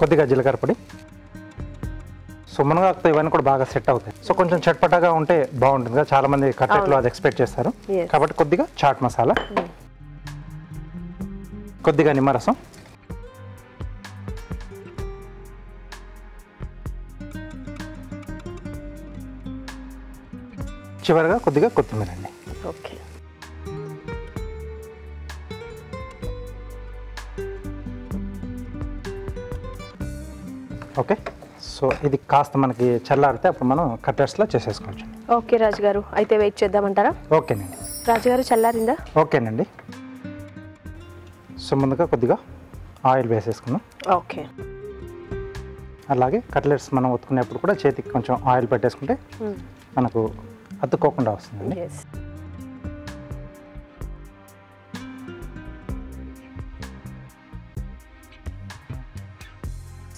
కొద్దిగా జీలకర్ర పొడి. సో మునగాకుతో ఇవన్నీ కూడా బాగా సెట్ అవుతాయి. సో కొంచెం చట్పటాగా ఉంటే బాగుంటుంది కదా, చాలా మంది కట్టెట్లో అది ఎక్స్పెక్ట్ చేస్తారు. కాబట్టి కొద్దిగా చాట్ మసాలా, కొద్దిగా నిమ్మరసం, చివరిగా కొద్దిగా కొత్తిమీర అండి. ఓకే. ఓకే. సో ఇది కాస్త మనకి చల్లారితే అప్పుడు మనం కట్టర్స్లో చేసేసుకోవచ్చు. ఓకే రాజుగారు, అయితే వెయిట్ చేద్దామంటారా? ఓకేనండి. రాజుగారు చల్లారిందా? ఓకేనండి. సో ముందుగా కొద్దిగా ఆయిల్ వేసేసుకున్నాం. ఓకే. అలాగే కట్లెట్స్ మనం ఉతుకునేప్పుడు కూడా చేతికి కొంచెం ఆయిల్ పెట్టేసుకుంటే మనకు అతుక్కోకుండా వస్తుందండి.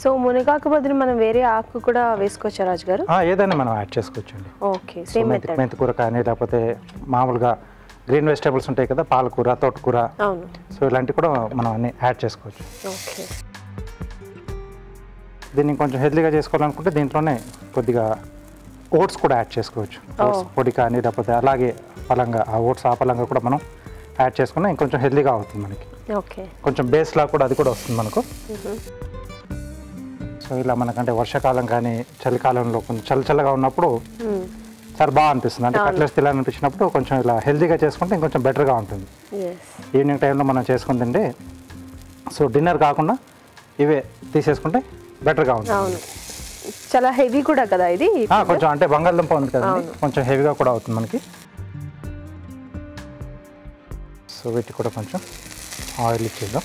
సో మునగాకు బదులు మనం వేరే ఆకు కూడా వేసుకోవచ్చా రాజుగారు? ఏదైనా మనం యాడ్ చేసుకోవచ్చు అండి. Okay, same method. మెంతికూర కానీ లేకపోతే మామూలుగా గ్రీన్ వెజిటేబుల్స్ ఉంటాయి కదా, పాలకూర, తోటకూర. అవును. సో ఇలాంటివి కూడా మనం అన్ని యాడ్ చేసుకోవచ్చు. ఓకే. దీన్ని కొంచెం హెల్దీగా చేసుకోవాలనుకుంటే దీంట్లోనే కొద్దిగా ఓట్స్ కూడా యాడ్ చేసుకోవచ్చు. ఓట్స్ పొడి కానీ లేకపోతే అలాగే పలంగా ఆ ఓట్స్ ఆ పలంగా కూడా మనం యాడ్ చేసుకున్నా ఇంకొంచెం హెల్దీగా అవుతుంది మనకి. ఓకే. కొంచెం బేస్లా కూడా అది కూడా వస్తుంది మనకు. సో ఇలా మనకంటే వర్షాకాలం కానీ చలికాలంలో కొంచెం చల్లగా ఉన్నప్పుడు చాలా బాగా అనిపిస్తుంది. అంటే కట్లెట్స్ తినాలనిపించినప్పుడు కొంచెం ఇలా హెల్తీగా చేసుకుంటే ఇంకొంచెం బెటర్గా ఉంటుంది. ఈవినింగ్ టైంలో మనం చేసుకుని తింటే సో డిన్నర్ కాకుండా ఇవే తీసేసుకుంటే బెటర్గా ఉంటుంది. చాలా హెవీ కూడా కదా ఇది. కొంచెం అంటే బంగాళదుంప ఉంది కదా, కొంచెం హెవీగా కూడా అవుతుంది మనకి. సో వీటికి కూడా కొంచెం ఆయిల్ ఇచ్చేద్దాం.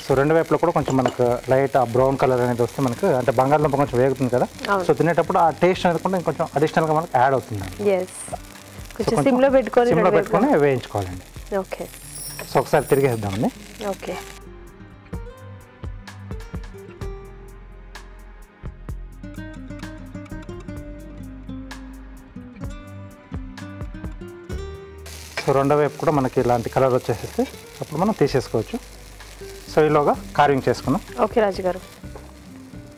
సో రెండు వైపులో కూడా కొంచెం మనకు లైట్ ఆ బ్రౌన్ కలర్ అనేది వస్తే మనకు అంటే బంగాళదుంప కొంచెం వేగుతుంది కదా. సో తినేటప్పుడు ఆ టేస్ట్ అనేది కూడా ఇంకొంచెం అడిషనల్గా మనకు యాడ్ అవుతుంది. సిమ్లో పెట్టుకొని వేయించుకోవాలండి. ఓకే. సో ఒకసారి తిరిగేద్దామండి. ఓకే. సో రెండో వైపు కూడా మనకి ఇలాంటి కలర్ వచ్చేసేస్తే అప్పుడు మనం తీసేసుకోవచ్చు. సో ఈలోగా కార్వింగ్ చేసుకున్నాం. ఓకే రాజుగారు.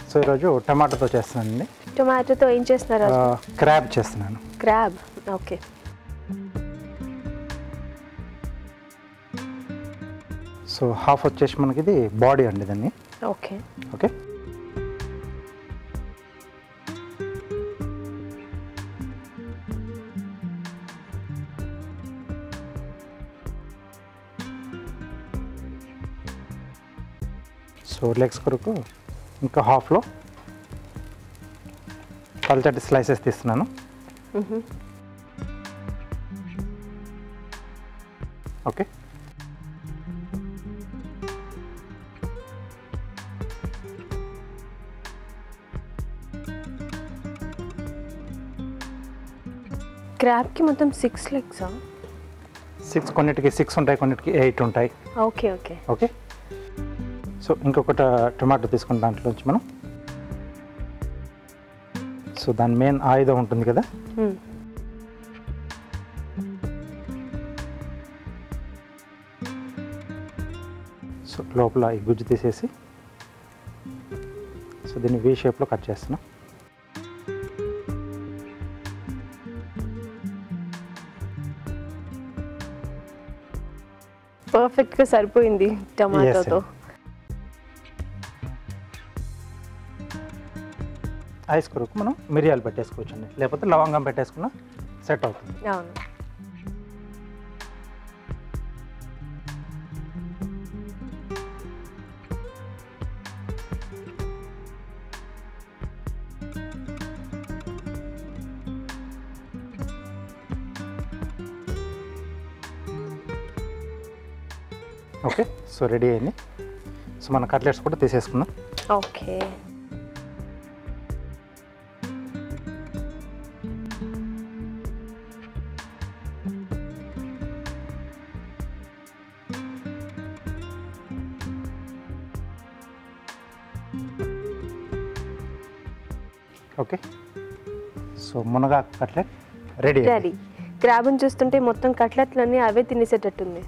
సో ఈరోజు టమాటోతో చేస్తున్నానండి. టమాటోతో ఏం చేస్తున్నారు? క్రాబ్ చేస్తున్నాను. క్రాబ్. ఓకే. సో హాఫ్ వచ్చేసి మనకి ఇది బాడీ అండి దాన్ని. ఓకే. ఓకే. సో లెగ్స్ కొరకు ఇంకా హాఫ్లో పల్చటి స్లైసెస్ తీస్తున్నాను. ఓకే. క్రాబ్కి మొత్తం 6 లెగ్సా? 6, కొన్నిటికి 6 ఉంటాయి, కొన్నిటికి 8 ఉంటాయి. ఓకే. ఓకే. ఓకే. సో ఇంకొకటి టొమాటో తీసుకున్న దాంట్లోంచి మనం సో దాని మెయిన్ ఆయుధం ఉంటుంది కదా, సో లోపల ఈ గుజ్జు తీసేసి సో దీన్ని వీ షేప్లో కట్ చేస్తున్నాం. పర్ఫెక్ట్గా సరిపోయింది టమాటోతో. ఐస్ కొరకు మనం మిరియాలు పెట్టేసుకోవచ్చు అండి, లేకపోతే లవంగం పెట్టేసుకున్నా సెట్ అవుతుంది. అవును. ఓకే, సో రెడీ అయింది. సో మన కట్లెట్స్ కూడా తీసేసుకుందాం. ఓకే, ఓకే, సో మునగాకు కట్లెట్ రెడీ. రెడీ. క్రాబ్ని చూస్తుంటే మొత్తం కట్లెట్లన్నీ అవే తినేసేటట్టుంది.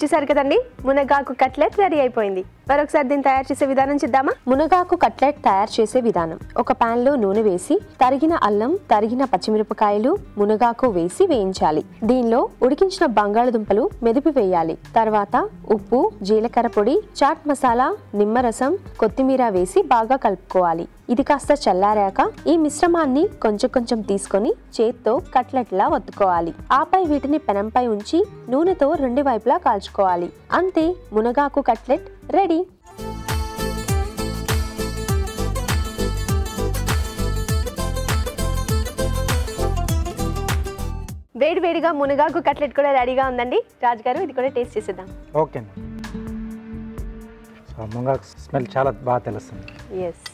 చూసారు కదండి, మునగాకు కట్లెట్ రెడీ అయిపోయింది. మరొకసారి దీన్ని తయారు చేసే విధానం చూద్దామా? మునగాకు కట్లెట్ తయారు చేసే విధానం: ఒక పాన్ లో నూనె వేసి తరిగిన అల్లం, తరిగిన పచ్చిమిరపకాయలు, మునగాకు వేసి వేయించాలి. దీనిలో ఉడికించిన బంగాళదుంపలు మెదిపి వేయాలి. తర్వాత ఉప్పు, జీలకర్ర పొడి, చాట్ మసాలా, నిమ్మరసం, కొత్తిమీర వేసి బాగా కలుపుకోవాలి. ఇది కాస్త చల్లారాక ఈ మిశ్రమాన్ని కొంచెం కొంచెం తీసుకొని చేత్తో కట్లెట్లా వత్తుకోవాలి. ఆపై వీటిని పెనంపై ఉంచి నూనెతో రెండు వైపులా కాల్చుకోవాలి. అంతే, మునగాకు కట్లెట్ రెడీ. వేడివేడిగా మునగాకు కట్లెట్ కూడా రెడీగా ఉందండి. రాజు గారు, ఇది కూడా టేస్ట్ చేసేద్దాం. ఓకే అండి. సో మునగాకు స్మెల్ చాలా బాగా తెలుస్తుంది. ఎస్.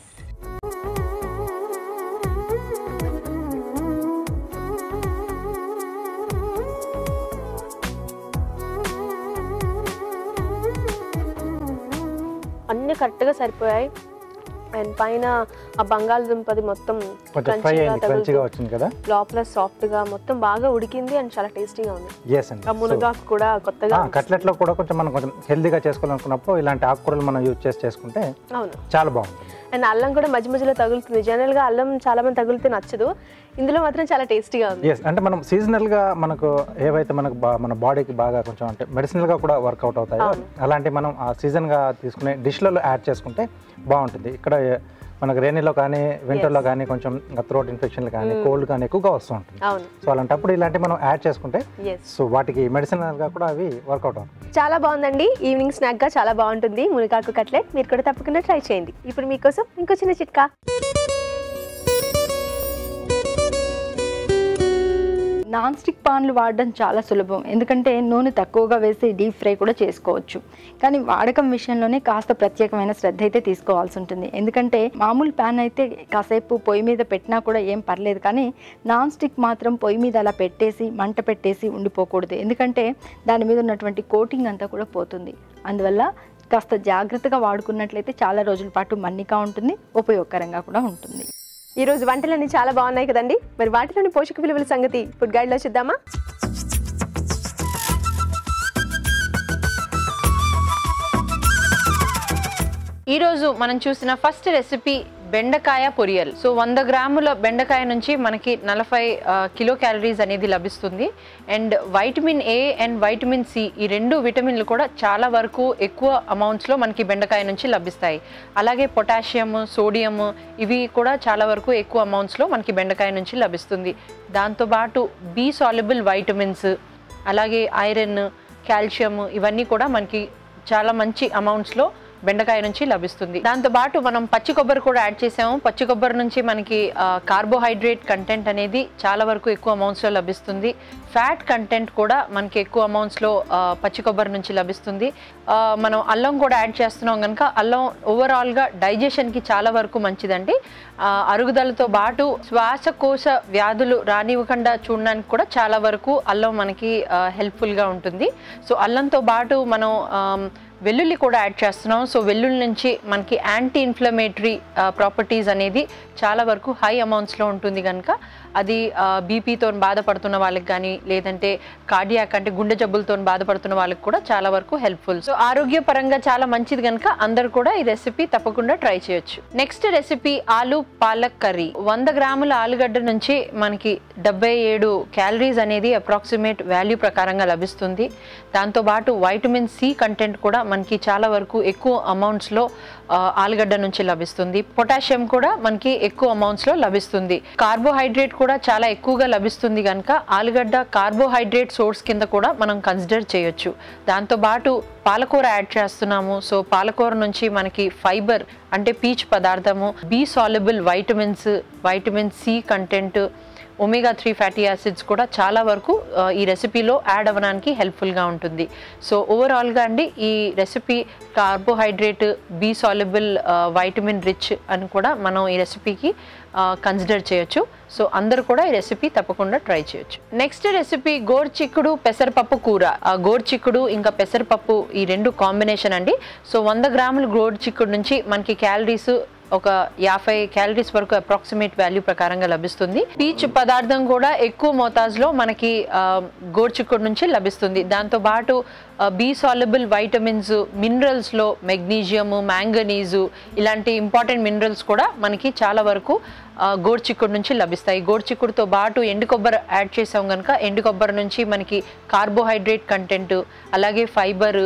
అన్నీ కరెక్ట్గా సరిపోయాయి. అండ్ పైన ఆ బంగాళదుంపది మొత్తం కొంచెం ఫ్రై అయింది, క్రంచీగా వచ్చింది కదా, లోపల సాఫ్ట్గా మొత్తం బాగా ఉడికింది అండ్ చాలా టేస్టీగా ఉంది. ఎస్ అండి. ఆ మునగాకు కూడా కొత్తగా కట్లెట్లో కూడా కొంచెం మనం కొంచెం హెల్దీగా చేసుకోవాలనుకున్నప్పుడు ఇలాంటి ఆకుకూరలు మనం యూజ్ చేసుకుంటే అవును చాలా బాగుంటుంది. అండ్ అల్లం కూడా మధ్య మధ్యలో తగులుతుంది. జనరల్గా అల్లం చాలా మంది తగిలితే నచ్చదు, ఇందులో మాత్రం చాలా టేస్టీగా ఉంది. ఎస్, అంటే మనం సీజనల్గా మనకు ఏవైతే మనకు మన బాడీకి బాగా కొంచెం అంటే మెడిసినల్గా కూడా వర్కౌట్ అవుతాయో అలాంటి మనం ఆ సీజన్గా తీసుకునే డిష్లలో యాడ్ చేసుకుంటే బాగుంటుంది. ఇక్కడ మనకు రైనీలో కానీ వింటర్లో కానీ కొంచెం థ్రోట్ ఇన్ఫెక్షన్లు కానీ కోల్డ్ కానీ ఎక్కువగా వస్తూ ఉంటుంది. సో అలాంటప్పుడు ఇలాంటి మనం యాడ్ చేసుకుంటే సో వాటికి మెడిసినల్గా కూడా అవి వర్కౌట్ అవుతుంది. చాలా బాగుందండి. ఈవినింగ్ స్నాక్గా చాలా బాగుంటుంది మునగాకు కట్లెట్. మీరు కూడా తప్పకుండా ట్రై చేయండి. ఇప్పుడు మీకోసం ఇంకో చిన్న చిట్కా. నాన్ స్టిక్ పాన్లు వాడడం చాలా సులభం, ఎందుకంటే నూనె తక్కువగా వేసి డీప్ ఫ్రై కూడా చేసుకోవచ్చు. కానీ వాడకం విషయంలోనే కాస్త ప్రత్యేకమైన శ్రద్ధ అయితే తీసుకోవాల్సి ఉంటుంది. ఎందుకంటే మామూలు ప్యాన్ అయితే కాసేపు పొయ్యి మీద పెట్టినా కూడా ఏం పర్లేదు, కానీ నాన్ స్టిక్ మాత్రం పొయ్యి మీద అలా పెట్టేసి మంట పెట్టేసి ఉండిపోకూడదు. ఎందుకంటే దాని మీద ఉన్నటువంటి కోటింగ్ అంతా కూడా పోతుంది. అందువల్ల కాస్త జాగ్రత్తగా వాడుకున్నట్లయితే చాలా రోజుల పాటు మన్నిక ఉంటుంది, ఉపయోగకరంగా కూడా ఉంటుంది. ఈ రోజు వంటలన్నీ చాలా బాగున్నాయి కదండి. మరి వాటిలోని పోషక విలువల సంగతి ఫుడ్ గైడ్లో చూద్దామా? ఈరోజు మనం చూసిన ఫస్ట్ రెసిపీ బెండకాయ పొరియల్. సో 100 గ్రాముల బెండకాయ నుంచి మనకి 40 కిలో క్యాలరీస్ అనేది లభిస్తుంది. And vitamin A and vitamin C, ఈ రెండు విటమిన్లు కూడా చాలా వరకు ఎక్కువ అమౌంట్స్లో మనకి బెండకాయ నుంచి లభిస్తాయి. అలాగే పొటాషియం, సోడియం ఇవి కూడా చాలా వరకు ఎక్కువ అమౌంట్స్లో మనకి బెండకాయ నుంచి లభిస్తుంది. దాంతోపాటు బి సాల్యుబుల్ వైటమిన్స్, అలాగే ఐరన్, కాల్షియం ఇవన్నీ కూడా మనకి చాలా మంచి అమౌంట్స్లో బెండకాయ నుంచి లభిస్తుంది. దాంతోపాటు మనం పచ్చి కొబ్బరి కూడా యాడ్ చేసాము. పచ్చి కొబ్బరి నుంచి మనకి కార్బోహైడ్రేట్ కంటెంట్ అనేది చాలా వరకు ఎక్కువ అమౌంట్స్లో లభిస్తుంది. ఫ్యాట్ కంటెంట్ కూడా మనకి ఎక్కువ అమౌంట్స్లో పచ్చి కొబ్బరి నుంచి లభిస్తుంది. మనం అల్లం కూడా యాడ్ చేస్తున్నాం కనుక అల్లం ఓవరాల్గా డైజెషన్కి చాలా వరకు మంచిదండి. అరుగుదలతో పాటు శ్వాసకోశ వ్యాధులు రానివ్వకుండా చూడడానికి కూడా చాలా వరకు అల్లం మనకి హెల్ప్ఫుల్గా ఉంటుంది. సో అల్లంతో పాటు మనం వెల్లుల్లి కూడా యాడ్ చేస్తున్నాం. సో వెల్లుల్లి నుంచి మనకి యాంటీ ఇన్ఫ్లమేటరీ ప్రాపర్టీస్ అనేది చాలా వరకు హై అమౌంట్స్లో ఉంటుంది కనుక అది బీపీతో బాధపడుతున్న వాళ్ళకి కానీ లేదంటే కార్డియాక్ అంటే గుండె జబ్బులతో బాధపడుతున్న వాళ్ళకి కూడా చాలా వరకు హెల్ప్ఫుల్. సో ఆరోగ్యపరంగా చాలా మంచిది కనుక అందరు కూడా ఈ రెసిపీ తప్పకుండా ట్రై చేయొచ్చు. నెక్స్ట్ రెసిపీ ఆలు పాలక్ కర్రీ. 100 గ్రాముల ఆలుగడ్డ నుంచి మనకి 77 క్యాలరీస్ అనేది అప్రాక్సిమేట్ వాల్యూ ప్రకారంగా లభిస్తుంది. దాంతోపాటు వైటమిన్ సి కంటెంట్ కూడా మనకి చాలా వరకు ఎక్కువ అమౌంట్స్లో ఆలుగడ్డ నుంచి లభిస్తుంది. పొటాషియం కూడా మనకి ఎక్కువ అమౌంట్స్లో లభిస్తుంది. కార్బోహైడ్రేట్ కూడా చాలా ఎక్కువగా లభిస్తుంది కనుక ఆలుగడ్డ కార్బోహైడ్రేట్ సోర్స్ కింద కూడా మనం కన్సిడర్ చేయొచ్చు. దాంతోపాటు పాలకూర యాడ్ చేస్తున్నాము. సో పాలకూర నుంచి మనకి ఫైబర్ అంటే పీచు పదార్థము, B soluble vitamins, vitamin C content, omega-3 fatty acids కూడా చాలా వరకు ఈ రెసిపీలో యాడ్ అవ్వడానికి హెల్ప్ఫుల్గా ఉంటుంది. సో ఓవరాల్గా అండి ఈ recipe carbohydrate, B soluble, vitamin rich అని కూడా మనం ఈ రెసిపీకి కన్సిడర్ చేయొచ్చు. సో అందరూ కూడా ఈ రెసిపీ తప్పకుండా ట్రై చేయొచ్చు. నెక్స్ట్ రెసిపీ గోరుచిక్కుడు పెసరపప్పు కూర. గోరుచిక్కుడు ఇంకా పెసరపప్పు ఈ రెండు కాంబినేషన్ అండి. సో 100 గ్రాములు గోరుచిక్కుడు నుంచి మనకి క్యాలరీస్ ఒక 50 క్యాలరీస్ వరకు అప్రాక్సిమేట్ వాల్యూ ప్రకారంగా లభిస్తుంది. పీచు పదార్థం కూడా ఎక్కువ మోతాజులో మనకి గోరుచిక్కుడు నుంచి లభిస్తుంది. దాంతోపాటు బి సాల్యుబుల్ వైటమిన్స్, మినరల్స్లో మెగ్నీషియము, మ్యాంగనీజు ఇలాంటి ఇంపార్టెంట్ మినరల్స్ కూడా మనకి చాలా వరకు గోరుచిక్కుడు నుంచి లభిస్తాయి. గోరుచిక్కుడుతో పాటు ఎండు కొబ్బరి యాడ్ చేసాం కనుక ఎండు కొబ్బరి నుంచి మనకి కార్బోహైడ్రేట్ కంటెంట్, అలాగే ఫైబర్,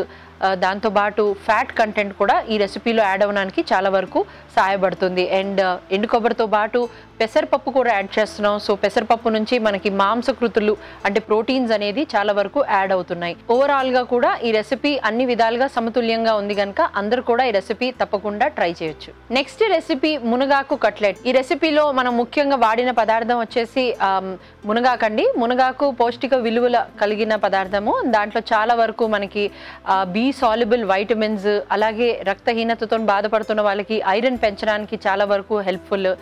దాంతోపాటు ఫ్యాట్ కంటెంట్ కూడా ఈ రెసిపీలో యాడ్ అవ్వడానికి చాలా వరకు సహాయపడుతుంది. అండ్ ఎండు కొబ్బరితో పాటు పెసరపప్పు కూడా యాడ్ చేస్తున్నాం. సో పెసరపప్పు నుంచి మనకి మాంసకృతులు అంటే ప్రోటీన్స్ అనేది చాలా వరకు యాడ్ అవుతున్నాయి. ఓవరాల్గా కూడా ఈ రెసిపీ అన్ని విధాలుగా సమతుల్యంగా ఉంది కనుక అందరూ కూడా ఈ రెసిపీ తప్పకుండా ట్రై చేయొచ్చు. నెక్స్ట్ రెసిపీ మునగాకు కట్లెట్. ఈ రెసిపీలో మనం ముఖ్యంగా వాడిన పదార్థం వచ్చేసి మునగాకండి. మునగాకు పౌష్టిక విలువల కలిగిన పదార్థము. దాంట్లో చాలా వరకు మనకి బి సాల్యుబుల్ వైటమిన్స్, అలాగే రక్తహీనతతో బాధపడుతున్న వాళ్ళకి ఐరన్ పెంచడానికి చాలా వరకు హెల్ప్ఫుల్.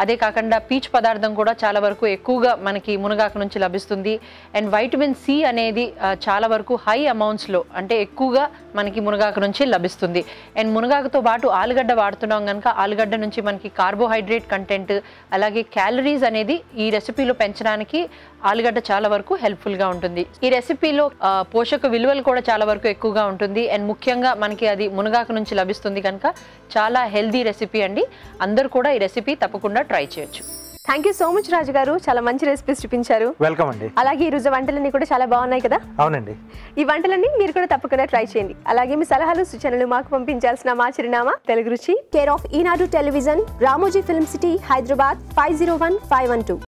అదే కాకుండా పీచు పదార్థం కూడా చాలా వరకు ఎక్కువగా మనకి మునగాకు నుంచి లభిస్తుంది. అండ్ వైటమిన్ సి అనేది చాలా వరకు హై అమౌంట్స్లో అంటే ఎక్కువగా మనకి మునగాకు నుంచి లభిస్తుంది. అండ్ మునగాకుతో పాటు ఆలుగడ్డ వాడుతున్నాం కనుక ఆలుగడ్డ నుంచి మనకి కార్బోహైడ్రేట్ కంటెంట్, అలాగే క్యాలరీస్ అనేది ఈ రెసిపీలో పెంచడానికి ఆలుగడ్డ చాలా వరకు హెల్ప్ఫుల్గా ఉంటుంది. ఈ రెసిపీలో పోషక విలువలు కూడా చాలా వరకు ఎక్కువగా ఉంటుంది. అండ్ ముఖ్యంగా మనకి అది మునగాకు నుంచి లభిస్తుంది కనుక చాలా హెల్దీ రెసిపీ అండి. అందరూ కూడా ఈ రెసిపీ తప్పకుండా ట్రై చేయొచ్చు. థ్యాంక్ యూ సో మచ్ రాజు గారు, చాలా మంచి రెసిపీస్ చూపించారు. వెల్కమ్ అండి. అలాగే ఈ రోజు వంటలన్నీ కూడా చాలా బాగున్నాయి కదా? అవునండి. ఈ వంటలన్నీ మీరు కూడా తప్పకుండా ట్రై చేయండి. అలాగే మీ సలహాలు సూచనలు మాకు పంపించాల్సిన మా చిరునామా తెలుగు రుచి, care of Eenadu television, Ramoji film city, Hyderabad 501512.